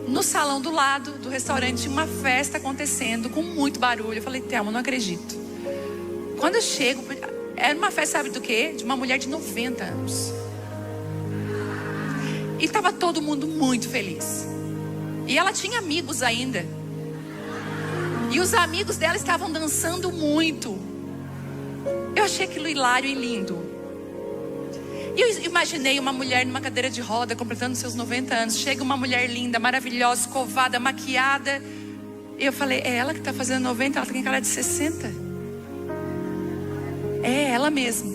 No salão do lado do restaurante, uma festa acontecendo com muito barulho. Eu falei, Thelma, não acredito. Quando eu chego, era uma festa, sabe do quê? De uma mulher de 90 anos. E estava todo mundo muito feliz. E ela tinha amigos ainda. E os amigos dela estavam dançando muito. Eu achei aquilo hilário e lindo. E eu imaginei uma mulher numa cadeira de roda, completando seus 90 anos. Chega uma mulher linda, maravilhosa, escovada, maquiada. E eu falei, é ela que está fazendo 90, ela tem cara de 60. É ela mesma.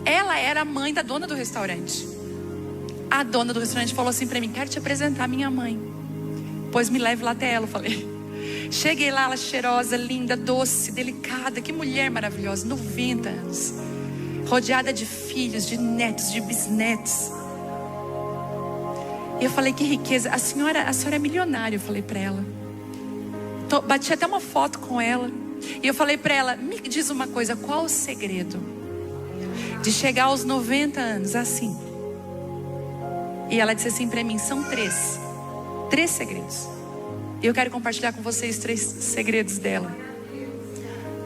Ela era a mãe da dona do restaurante. A dona do restaurante falou assim para mim, quero te apresentar minha mãe. Pois me leve lá até ela, eu falei. Cheguei lá, ela cheirosa, linda, doce, delicada. Que mulher maravilhosa, 90 anos. Rodeada de filhos, de netos, de bisnetos. E eu falei, que riqueza. A senhora é milionária, eu falei para ela. Bati até uma foto com ela. E eu falei para ela, me diz uma coisa, qual o segredo de chegar aos 90 anos assim? E ela disse assim para mim, são 3 segredos. E eu quero compartilhar com vocês 3 segredos dela.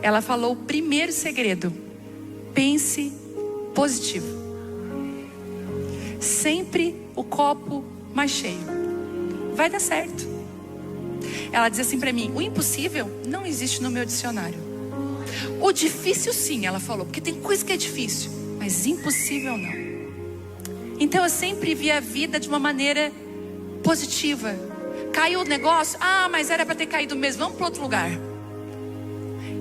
Ela falou, o primeiro segredo, pense positivo. Sempre o copo mais cheio. Vai dar certo. Ela diz assim para mim, o impossível não existe no meu dicionário. O difícil sim, ela falou, porque tem coisa que é difícil, mas impossível não. Então eu sempre vi a vida de uma maneira positiva. Caiu o negócio, mas era para ter caído mesmo, vamos para outro lugar.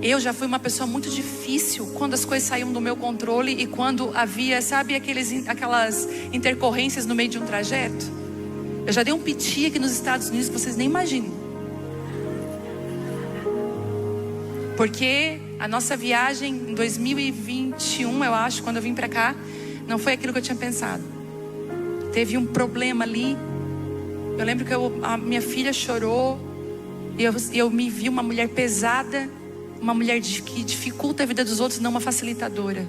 Eu já fui uma pessoa muito difícil quando as coisas saíam do meu controle e quando havia, sabe, aquelas intercorrências no meio de um trajeto. Eu já dei um piti aqui nos Estados Unidos que vocês nem imaginam. Porque a nossa viagem em 2021, eu acho, quando eu vim para cá, não foi aquilo que eu tinha pensado. Teve um problema ali. Eu lembro que a minha filha chorou. E eu me vi uma mulher pesada. Uma mulher que dificulta a vida dos outros, não uma facilitadora.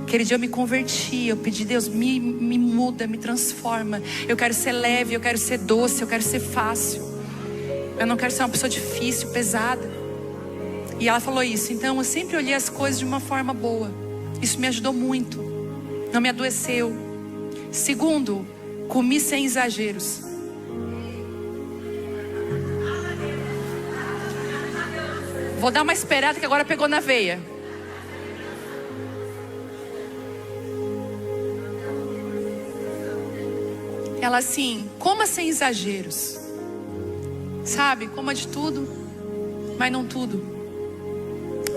Aquele dia eu me converti. Eu pedi, Deus, me muda, me transforma. Eu quero ser leve, eu quero ser doce, eu quero ser fácil. Eu não quero ser uma pessoa difícil, pesada. E ela falou isso. Então eu sempre olhei as coisas de uma forma boa. Isso me ajudou muito. Não me adoeceu. Segundo, comi sem exageros. Vou dar uma esperada que agora pegou na veia. Ela assim, coma sem exageros. Sabe, coma de tudo, mas não tudo.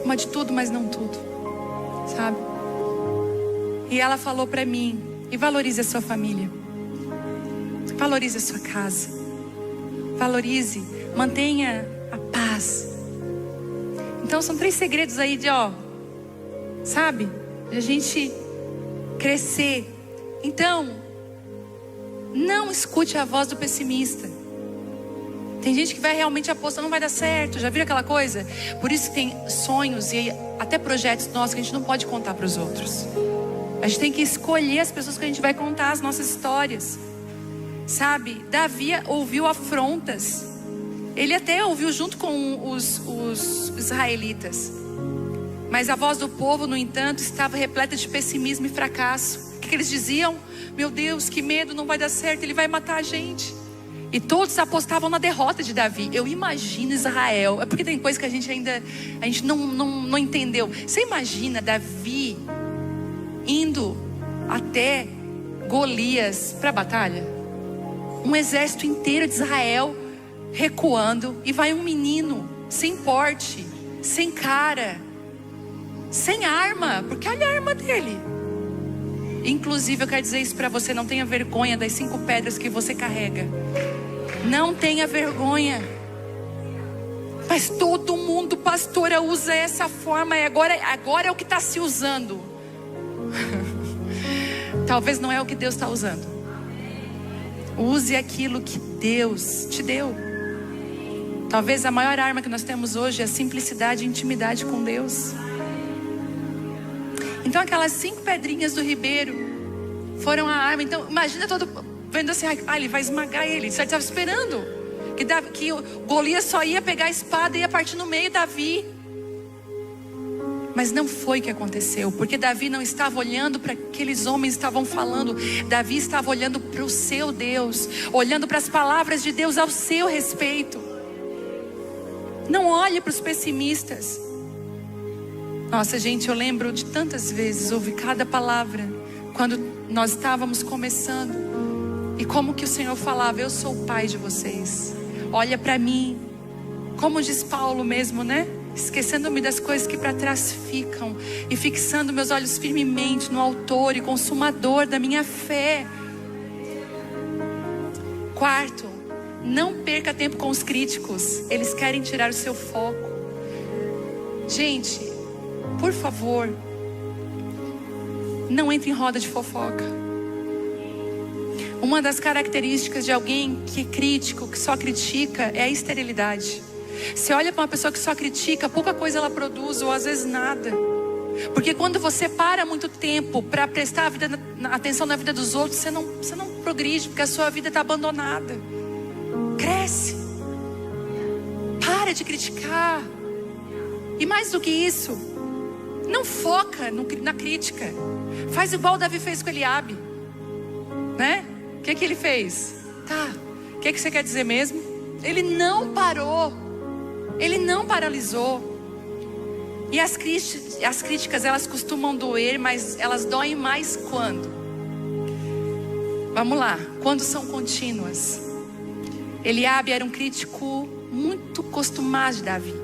Coma de tudo, mas não tudo. Sabe? E ela falou para mim, e valorize a sua família. Valorize a sua casa. Valorize, mantenha a paz. Então são 3 segredos aí de, sabe? De a gente crescer. Então, Não escute a voz do pessimista. Tem gente que vai realmente apostar, não vai dar certo. Já viram aquela coisa? Por isso que tem sonhos e até projetos nossos que a gente não pode contar para os outros. A gente tem que escolher as pessoas que a gente vai contar as nossas histórias. Sabe? Davi ouviu afrontas. Ele até ouviu junto com os israelitas. Mas a voz do povo, no entanto, estava repleta de pessimismo e fracasso. O que eles diziam? Meu Deus, que medo, não vai dar certo, ele vai matar a gente. E todos apostavam na derrota de Davi. Eu imagino Israel. É porque tem coisa que a gente não entendeu. Você imagina Davi indo até Golias para a batalha? Um exército inteiro de Israel recuando. E vai um menino sem porte, sem cara, sem arma. Porque olha a arma dele. Inclusive eu quero dizer isso para você. Não tenha vergonha das 5 pedras que você carrega. Não tenha vergonha. Mas todo mundo, pastora, usa essa forma. E agora é o que está se usando. Talvez não é o que Deus está usando. Use aquilo que Deus te deu. Talvez a maior arma que nós temos hoje é a simplicidade e intimidade com Deus. Então aquelas 5 pedrinhas do ribeiro foram a arma. Então imagina todo vendo assim, ele vai esmagar ele. Você estava esperando que o Golias só ia pegar a espada e ia partir no meio Davi. Mas não foi o que aconteceu, porque Davi não estava olhando para aqueles homens que estavam falando. Davi estava olhando para o seu Deus, olhando para as palavras de Deus ao seu respeito. Não olhe para os pessimistas. Nossa, gente, eu lembro de tantas vezes ouvir cada palavra quando nós estávamos começando, e como que o Senhor falava: eu sou o pai de vocês, olha para mim. Como diz Paulo mesmo, né? Esquecendo-me das coisas que para trás ficam e fixando meus olhos firmemente no autor e consumador da minha fé. 4, não perca tempo com os críticos. Eles querem tirar o seu foco. Gente, por favor, não entre em roda de fofoca. Uma das características de alguém que é crítico, que só critica, é a esterilidade. Você olha para uma pessoa que só critica, pouca coisa ela produz, ou às vezes nada. Porque quando você para muito tempo para prestar atenção na vida dos outros, você não progride, porque a sua vida está abandonada. Cresce. Para de criticar. E mais do que isso, não foca na crítica. Faz igual o Davi fez com Eliabe, né? O que ele fez? Tá, o que você quer dizer mesmo? Ele não parou. Ele não paralisou. E as críticas, elas costumam doer, mas elas doem mais quando? Vamos lá, quando são contínuas. Eliabe era um crítico muito costumado de Davi.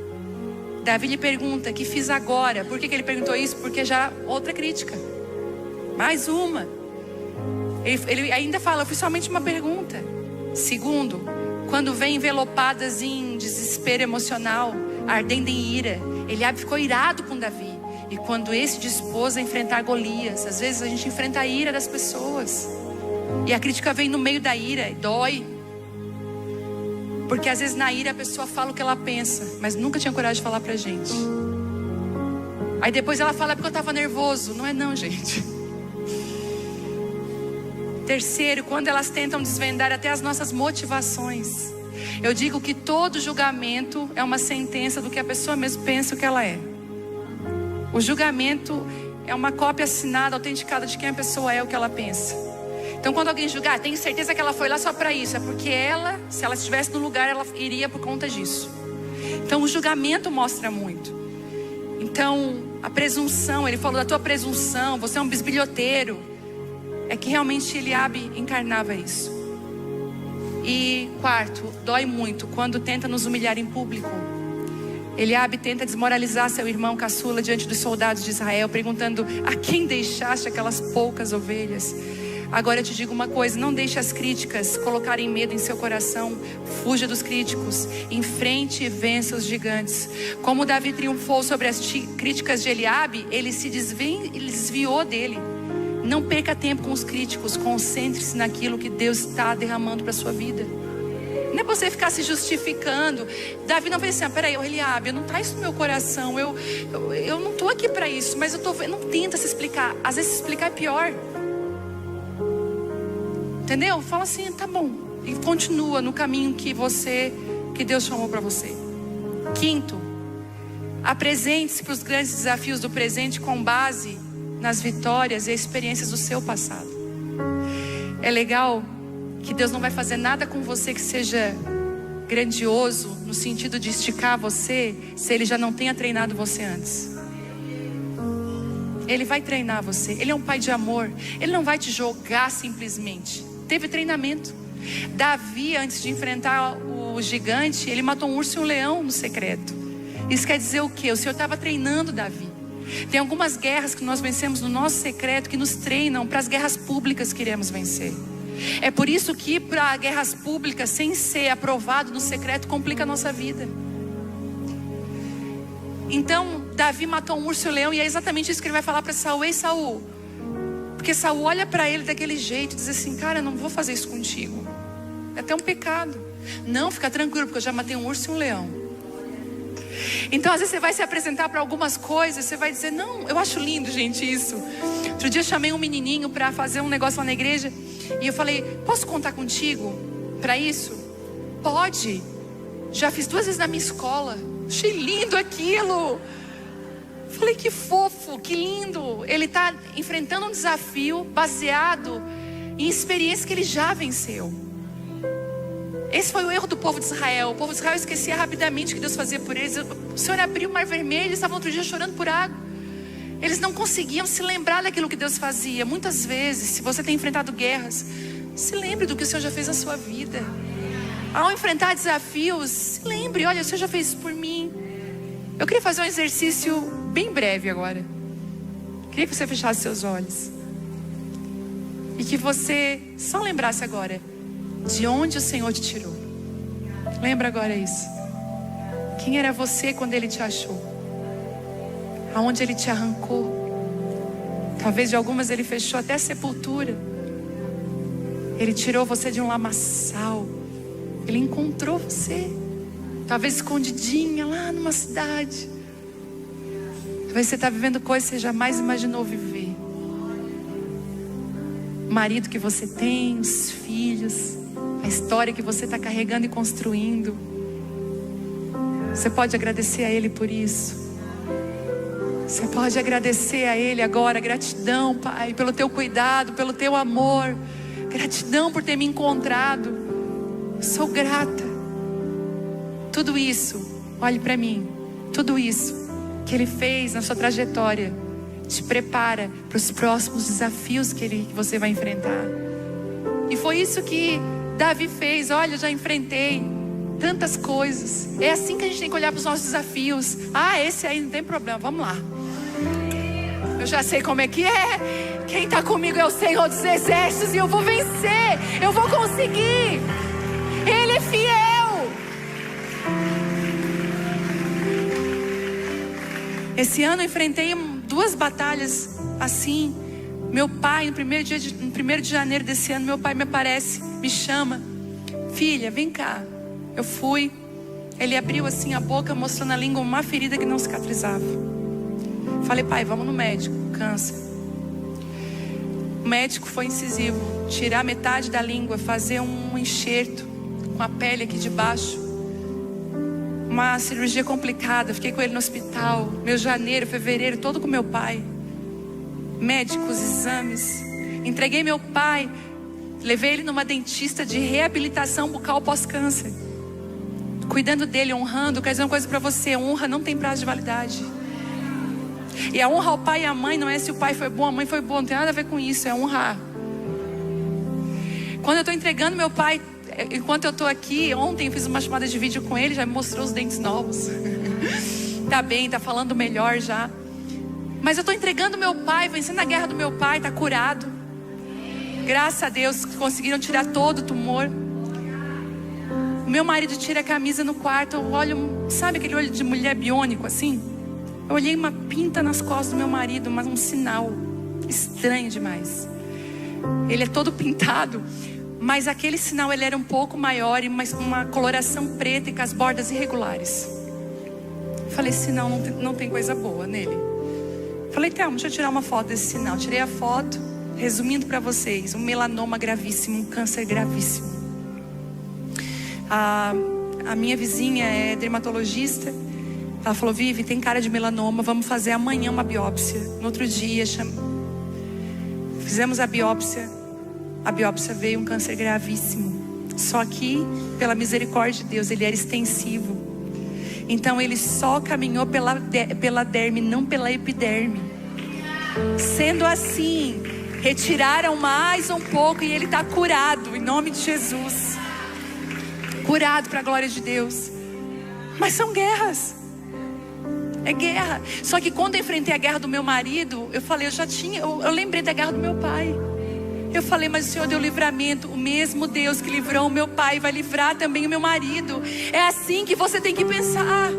Davi lhe pergunta: que fiz agora? Por que ele perguntou isso? Porque já outra crítica. Mais uma. Ele ainda fala: eu fiz somente uma pergunta. Segundo, quando vem envelopadas em desespero emocional, ardendo em ira, Eliabe ficou irado com Davi. E quando esse dispôs a enfrentar Golias, às vezes a gente enfrenta a ira das pessoas, e a crítica vem no meio da ira e dói. Porque às vezes na ira a pessoa fala o que ela pensa, mas nunca tinha coragem de falar pra gente. Aí depois ela fala: porque eu estava nervoso. Não é não, gente. Terceiro, quando elas tentam desvendar até as nossas motivações. Eu digo que todo julgamento é uma sentença do que a pessoa mesmo pensa o que ela é. O julgamento é uma cópia assinada, autenticada de quem a pessoa é, o que ela pensa. Então quando alguém julgar, tenho certeza que ela foi lá só para isso. É porque ela, se ela estivesse no lugar, ela iria por conta disso. Então o julgamento mostra muito. Então a presunção, ele falou da tua presunção, você é um bisbilhoteiro. É que realmente Eliabe encarnava isso. E 4, dói muito quando tenta nos humilhar em público. Eliabe tenta desmoralizar seu irmão caçula diante dos soldados de Israel, perguntando: a quem deixaste aquelas poucas ovelhas? Agora eu te digo uma coisa: não deixe as críticas colocarem medo em seu coração. Fuja dos críticos, enfrente e vença os gigantes. Como Davi triunfou sobre as críticas de Eliabe, ele se desviou dele. Não perca tempo com os críticos. Concentre-se naquilo que Deus está derramando para a sua vida. Não é você ficar se justificando. Davi não fez assim: peraí, Eliabe, não está isso no meu coração. Eu não estou aqui para isso, mas eu estou vendo. Não tenta se explicar. Às vezes se explicar é pior. Entendeu? Fala assim, tá bom. E continua no caminho que Deus chamou para você. Quinto, apresente-se para os grandes desafios do presente com base nas vitórias e experiências do seu passado. É legal que Deus não vai fazer nada com você que seja grandioso, no sentido de esticar você, se Ele já não tenha treinado você antes. Ele vai treinar você. Ele é um pai de amor. Ele não vai te jogar simplesmente. Teve treinamento. Davi, antes de enfrentar o gigante, ele matou um urso e um leão no secreto. Isso quer dizer o quê? O Senhor estava treinando Davi. Tem algumas guerras que nós vencemos no nosso secreto, que nos treinam para as guerras públicas que iremos vencer. É por isso que para guerras públicas, sem ser aprovado no secreto, complica a nossa vida. Então, Davi matou um urso e um leão, e é exatamente isso que ele vai falar para Saul. Ei, Saul, porque Saul olha para ele daquele jeito e diz assim: cara, eu não vou fazer isso contigo, é até um pecado. Não, fica tranquilo, porque eu já matei um urso e um leão. Então às vezes você vai se apresentar para algumas coisas, você vai dizer: não, eu acho lindo, gente, isso. Outro dia eu chamei um menininho para fazer um negócio lá na igreja, e eu falei: posso contar contigo para isso? Pode. Já fiz 2 vezes na minha escola. Achei lindo aquilo. Falei: que fofo, que lindo. Ele está enfrentando um desafio baseado em experiências que ele já venceu. Esse foi o erro do povo de Israel. O povo de Israel esquecia rapidamente o que Deus fazia por eles. O Senhor abriu o mar vermelho, eles estavam outro dia chorando por água. Eles não conseguiam se lembrar daquilo que Deus fazia. Muitas vezes, se você tem enfrentado guerras, se lembre do que o Senhor já fez na sua vida. Ao enfrentar desafios, se lembre: olha, o Senhor já fez isso por mim. Eu queria fazer um exercício bem breve agora. Queria que você fechasse seus olhos e que você só lembrasse agora de onde o Senhor te tirou. Lembra agora isso. Quem era você quando Ele te achou? Aonde Ele te arrancou? Talvez de algumas Ele fechou até a sepultura. Ele tirou você de um lamaçal. Ele encontrou você, talvez escondidinha lá numa cidade. Talvez você está vivendo coisas que você jamais imaginou viver. O marido que você tem, os filhos, a história que você está carregando e construindo. Você pode agradecer a Ele por isso. Você pode agradecer a Ele agora. Gratidão, Pai, pelo Teu cuidado, pelo Teu amor. Gratidão por ter me encontrado. Sou grata. Tudo isso, olhe para mim. Tudo isso que Ele fez na sua trajetória te prepara para os próximos desafios que você vai enfrentar. E foi isso que Davi fez. Olha, eu já enfrentei tantas coisas. É assim que a gente tem que olhar para os nossos desafios. Ah, esse aí não tem problema, vamos lá. Eu já sei como é que é. Quem está comigo é o Senhor dos Exércitos, e eu vou vencer. Eu vou conseguir. Ele é fiel. Esse ano eu enfrentei 2 batalhas assim. Meu pai, no 1º de janeiro desse ano, meu pai me aparece, me chama: filha, vem cá. Eu fui. Ele abriu assim a boca, mostrando a língua, uma ferida que não cicatrizava. Falei: pai, vamos no médico, câncer. O médico foi incisivo, tirar metade da língua, fazer um enxerto com a pele aqui de baixo. Uma cirurgia complicada. Fiquei com ele no hospital. Meu janeiro, fevereiro, todo com meu pai. Médicos, exames. Entreguei meu pai. Levei ele numa dentista de reabilitação bucal pós-câncer. Cuidando dele, honrando. Quero dizer uma coisa para você: honra não tem prazo de validade. E a honra ao pai e à mãe não é se o pai foi bom, a mãe foi boa. Não tem nada a ver com isso, é honrar. Quando eu estou entregando meu pai, enquanto eu estou aqui, ontem eu fiz uma chamada de vídeo com ele, já me mostrou os dentes novos. Tá bem, tá falando melhor já. Mas eu estou entregando meu pai, vencendo a guerra do meu pai, tá curado. Graças a Deus, conseguiram tirar todo o tumor. O meu marido tira a camisa no quarto, eu olho, sabe aquele olho de mulher biônico assim? Eu olhei uma pinta nas costas do meu marido, mas um sinal. Estranho demais. Ele é todo pintado, mas aquele sinal ele era um pouco maior e uma coloração preta e com as bordas irregulares. Falei, esse sinal não tem coisa boa nele. Falei, Thelma, deixa eu tirar uma foto desse sinal. Tirei a foto, resumindo para vocês, um melanoma gravíssimo, um câncer gravíssimo. A minha vizinha é dermatologista. Ela falou, Vivi, tem cara de melanoma, vamos fazer amanhã uma biópsia. No outro dia, fizemos a biópsia veio um câncer gravíssimo. Só que, pela misericórdia de Deus, ele era extensivo. Então ele só caminhou pela derme, não pela epiderme. Sendo assim, retiraram mais um pouco e ele está curado, em nome de Jesus. Curado para a glória de Deus. Mas são guerras. É guerra. Só que quando eu enfrentei a guerra do meu marido, eu falei, eu lembrei da guerra do meu pai. Eu falei, mas o Senhor deu livramento. O mesmo Deus que livrou o meu pai vai livrar também o meu marido. É assim que você tem que pensar.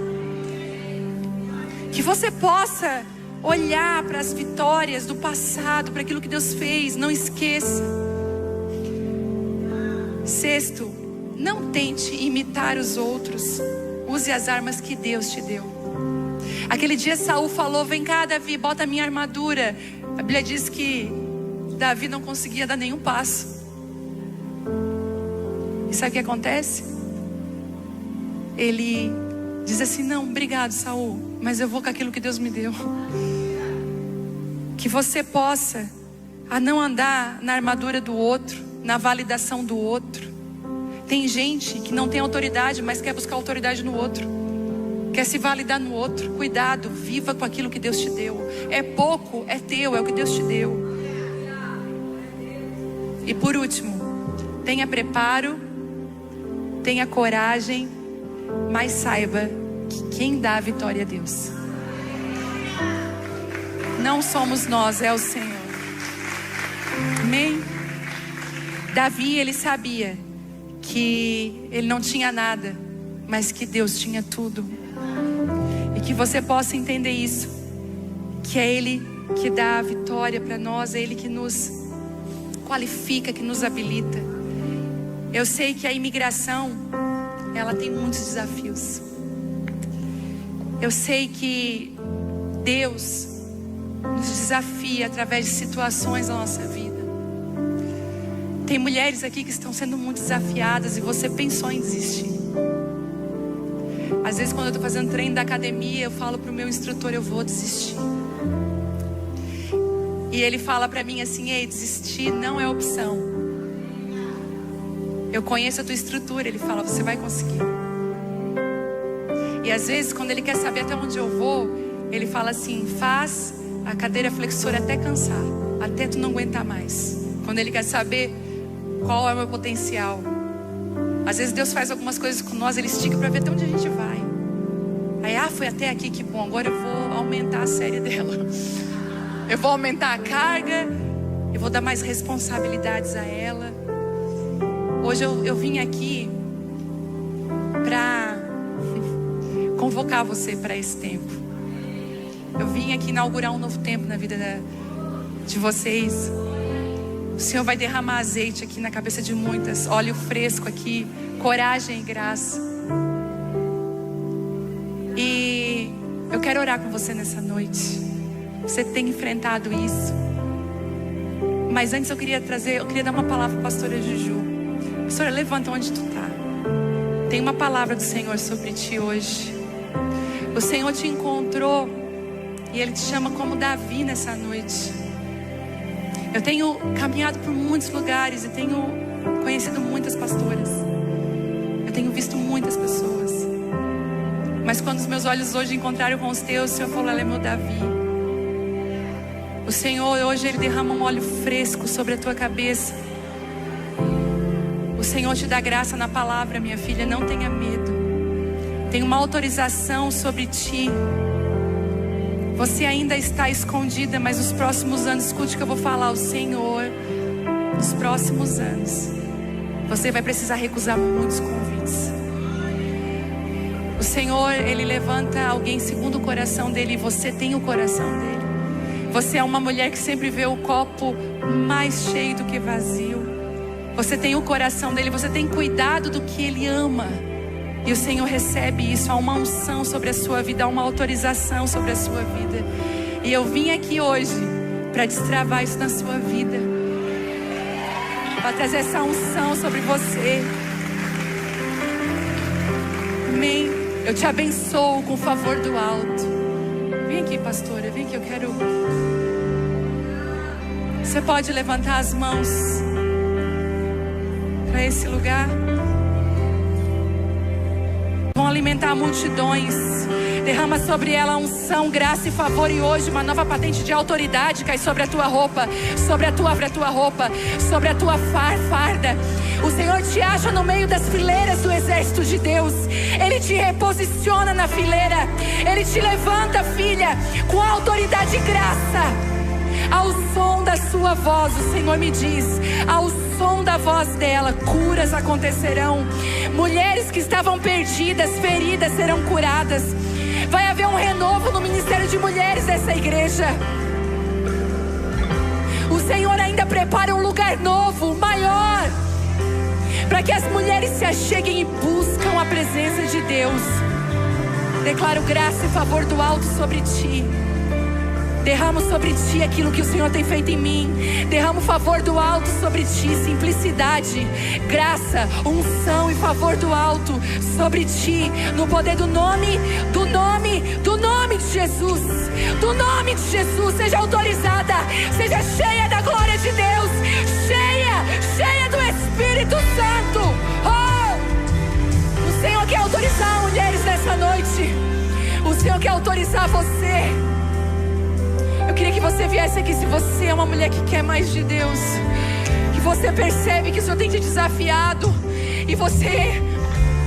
Que você possa olhar para as vitórias do passado, para aquilo que Deus fez. Não esqueça. Sexto, não tente imitar os outros. Use as armas que Deus te deu. Aquele dia Saul falou, vem cá Davi, bota a minha armadura. A Bíblia diz que Davi não conseguia dar nenhum passo. E sabe o que acontece? Ele diz assim, não, obrigado Saul, mas eu vou com aquilo que Deus me deu. Que você possa não andar na armadura do outro, na validação do outro. Tem gente que não tem autoridade, mas quer buscar autoridade no outro. Quer se validar no outro. Cuidado, viva com aquilo que Deus te deu. É pouco, é teu, é o que Deus te deu. E por último, tenha preparo, tenha coragem, mas saiba que quem dá a vitória é Deus. Não somos nós, é o Senhor. Amém? Davi, ele sabia que ele não tinha nada, mas que Deus tinha tudo. E que você possa entender isso, que é Ele que dá a vitória para nós, é Ele que nos qualifica, que nos habilita. Eu sei que a imigração, ela tem muitos desafios. Eu sei que Deus nos desafia através de situações da nossa vida. Tem mulheres aqui que estão sendo muito desafiadas e você pensou em desistir. Às vezes quando eu estou fazendo treino da academia, eu falo para o meu instrutor, eu vou desistir. E ele fala para mim assim, ei, desistir não é opção. Eu conheço a tua estrutura, ele fala, você vai conseguir. E às vezes quando ele quer saber até onde eu vou, ele fala assim, faz a cadeira flexora até cansar, até tu não aguentar mais. Quando ele quer saber qual é o meu potencial. Às vezes Deus faz algumas coisas com nós, Ele estica para ver até onde a gente vai. Aí, foi até aqui, que bom, agora eu vou aumentar a série dela. Eu vou aumentar a carga, eu vou dar mais responsabilidades a ela. Hoje eu vim aqui para convocar você para esse tempo. Eu vim aqui inaugurar um novo tempo na vida de vocês. O Senhor vai derramar azeite aqui na cabeça de muitas, óleo fresco aqui, coragem e graça. E eu quero orar com você nessa noite. Você tem enfrentado isso. Mas antes eu queria dar uma palavra para a pastora Juju. Pastora, levanta onde tu está. Tem uma palavra do Senhor sobre ti hoje. O Senhor te encontrou e Ele te chama como Davi nessa noite. Eu tenho caminhado por muitos lugares e tenho conhecido muitas pastoras. Eu tenho visto muitas pessoas. Mas quando os meus olhos hoje encontraram com os teus, o Senhor falou, ela é meu Davi. O Senhor hoje, Ele derrama um óleo fresco sobre a tua cabeça. O Senhor te dá graça na palavra, minha filha, não tenha medo. Tem uma autorização sobre ti. Você ainda está escondida, mas nos próximos anos, escute o que eu vou falar, o Senhor, nos próximos anos, você vai precisar recusar muitos convites. Senhor, Ele levanta alguém segundo o coração dele, e você tem o coração dele. Você é uma mulher que sempre vê o copo mais cheio do que vazio. Você tem o coração dele, você tem cuidado do que ele ama. E o Senhor recebe isso, há uma unção sobre a sua vida, há uma autorização sobre a sua vida. E eu vim aqui hoje para destravar isso na sua vida, para trazer essa unção sobre você. Amém. Eu te abençoo com o favor do alto. Vem aqui, pastora, vem aqui, eu quero... Você pode levantar as mãos para esse lugar. Vão alimentar multidões. Derrama sobre ela unção, graça e favor. E hoje uma nova patente de autoridade cai sobre a tua roupa, sobre a tua roupa, sobre a tua farda. O Senhor te acha no meio das fileiras do exército de Deus. Ele te reposiciona na fileira. Ele te levanta, filha, com autoridade e graça. Ao som da sua voz, o Senhor me diz, ao som da voz dela, curas acontecerão. Mulheres que estavam perdidas, feridas, serão curadas. Vai haver um renovo no ministério de mulheres dessa igreja. O Senhor ainda prepara um lugar novo, maior, para que as mulheres se acheguem e buscam a presença de Deus. Declaro graça e favor do alto sobre ti. Derramo sobre ti aquilo que o Senhor tem feito em mim. Derramo favor do alto sobre ti, simplicidade, graça, unção e favor do alto sobre ti, no poder do nome de Jesus. Do nome de Jesus, seja autorizada, seja cheia da glória de Deus, cheia do Espírito Santo. O Senhor quer autorizar mulheres nessa noite. O Senhor quer autorizar você. Eu queria que você viesse aqui, se você é uma mulher que quer mais de Deus, que você percebe que o Senhor tem te desafiado e você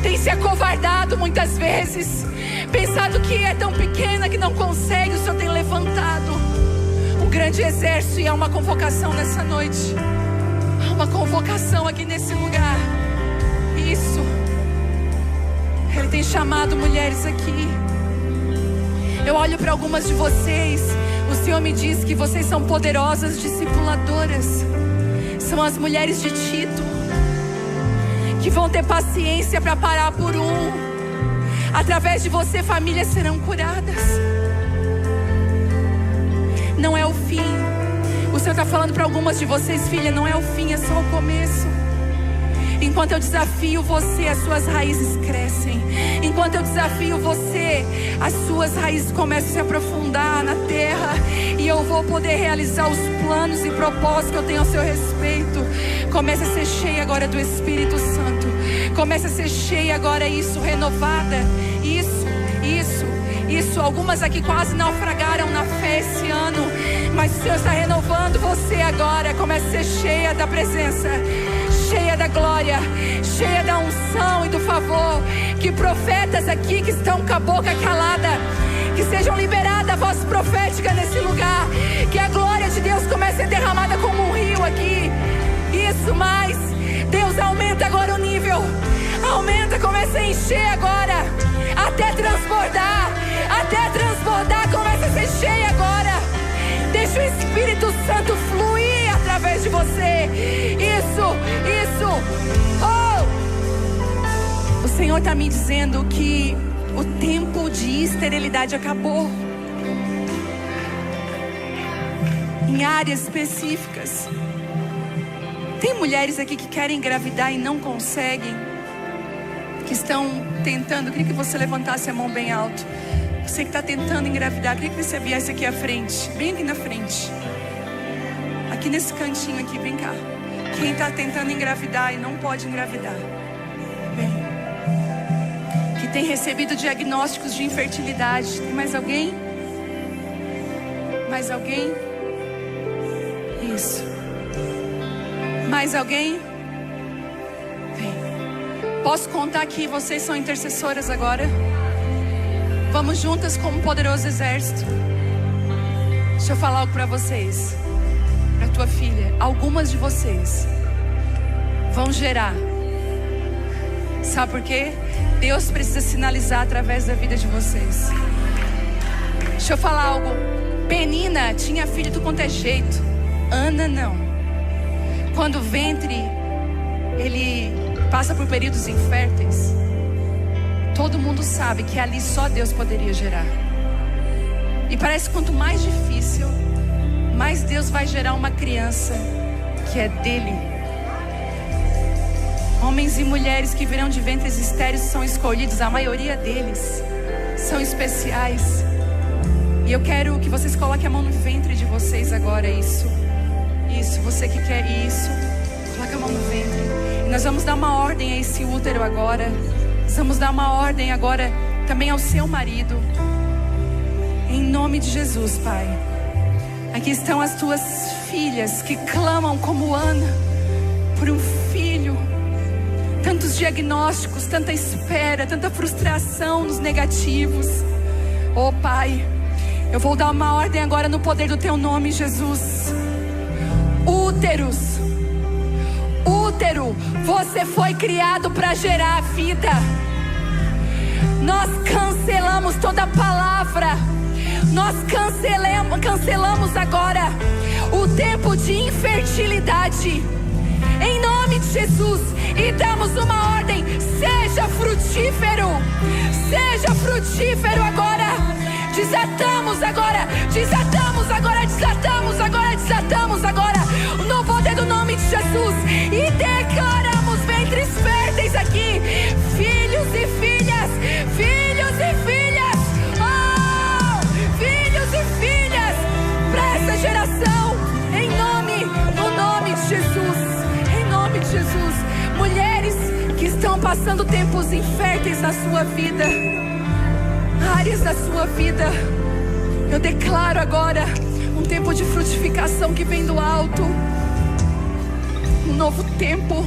tem se acovardado muitas vezes, pensado que é tão pequena que não consegue. O Senhor tem levantado um grande exército e há uma convocação nessa noite. Há uma convocação aqui nesse lugar. Isso. Ele tem chamado mulheres aqui. Eu olho para algumas de vocês. O Senhor me diz que vocês são poderosas discipuladoras. São as mulheres de Tito, que vão ter paciência para parar por um. Através de você, famílias serão curadas. Não é o fim. O Senhor está falando para algumas de vocês, filha, não é o fim, é só o começo. Enquanto eu desafio você, as suas raízes crescem. Enquanto eu desafio você, as suas raízes começam a se aprofundar na terra. E eu vou poder realizar os planos e propósitos que eu tenho ao seu respeito. Comece a ser cheia agora do Espírito Santo. Comece a ser cheia agora, isso, renovada. Isso, algumas aqui quase naufragaram na fé esse ano, mas o Senhor está renovando você agora. Comece a ser cheia da presença, cheia da glória, cheia da unção e do favor. Que profetas aqui que estão com a boca calada, que sejam liberadas a voz profética nesse lugar. Que a glória de Deus comece a ser derramada como um rio aqui. Isso, mais Deus aumenta agora o nível. Aumenta, começa a encher agora, até transbordar, começa a ser cheia agora. Deixa o Espírito Santo fluir através de você. Isso. O Senhor está me dizendo que o tempo de esterilidade acabou. Em áreas específicas. Tem mulheres aqui que querem engravidar e não conseguem, que estão tentando. Eu queria que você levantasse a mão bem alto. Você que está tentando engravidar, eu queria que você viesse aqui à frente, bem aqui na frente, aqui nesse cantinho aqui, vem cá. Quem está tentando engravidar e não pode engravidar, vem. Que tem recebido diagnósticos de infertilidade. Tem mais alguém? Mais alguém? Isso. Mais alguém? Vem. Posso contar que vocês são intercessoras agora? Vamos juntas como um poderoso exército. Deixa eu falar algo para vocês. Para tua filha. Algumas de vocês vão gerar. Sabe por quê? Deus precisa sinalizar através da vida de vocês. Deixa eu falar algo. Penina tinha filho do quanto é jeito, Ana não. Quando o ventre ele passa por períodos inférteis, todo mundo sabe que ali só Deus poderia gerar. E parece que quanto mais difícil, mais Deus vai gerar uma criança que é dele. Homens e mulheres que virão de ventres estéreis são escolhidos, a maioria deles são especiais. E eu quero que vocês coloquem a mão no ventre de vocês agora. Isso, você que quer isso, coloca a mão no ventre. E nós vamos dar uma ordem a esse útero agora. Nós vamos dar uma ordem agora também ao seu marido. Em nome de Jesus, Pai. Aqui estão as tuas filhas que clamam como Ana por um filho. Tantos diagnósticos, tanta espera, tanta frustração nos negativos. Oh Pai, eu vou dar uma ordem agora no poder do teu nome, Jesus. Útero, você foi criado para gerar a vida. Nós cancelamos toda palavra. Nós cancelamos agora o tempo de infertilidade, em nome de Jesus, e damos uma ordem: seja frutífero agora. Desatamos agora, no poder do nome de Jesus, e declaramos ventres férteis aqui, filhos e filhas, para essa geração, no nome de Jesus. Mulheres que estão passando tempos inférteis na sua vida, áreas da sua vida, eu declaro agora um tempo de frutificação que vem do alto, um novo tempo,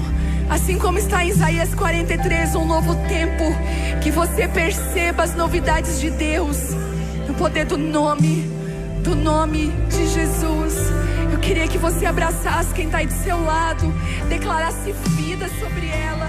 assim como está em Isaías 43, um novo tempo, que você perceba as novidades de Deus, no poder do nome de Jesus. Eu queria que você abraçasse quem está aí do seu lado, declarasse vida sobre ela.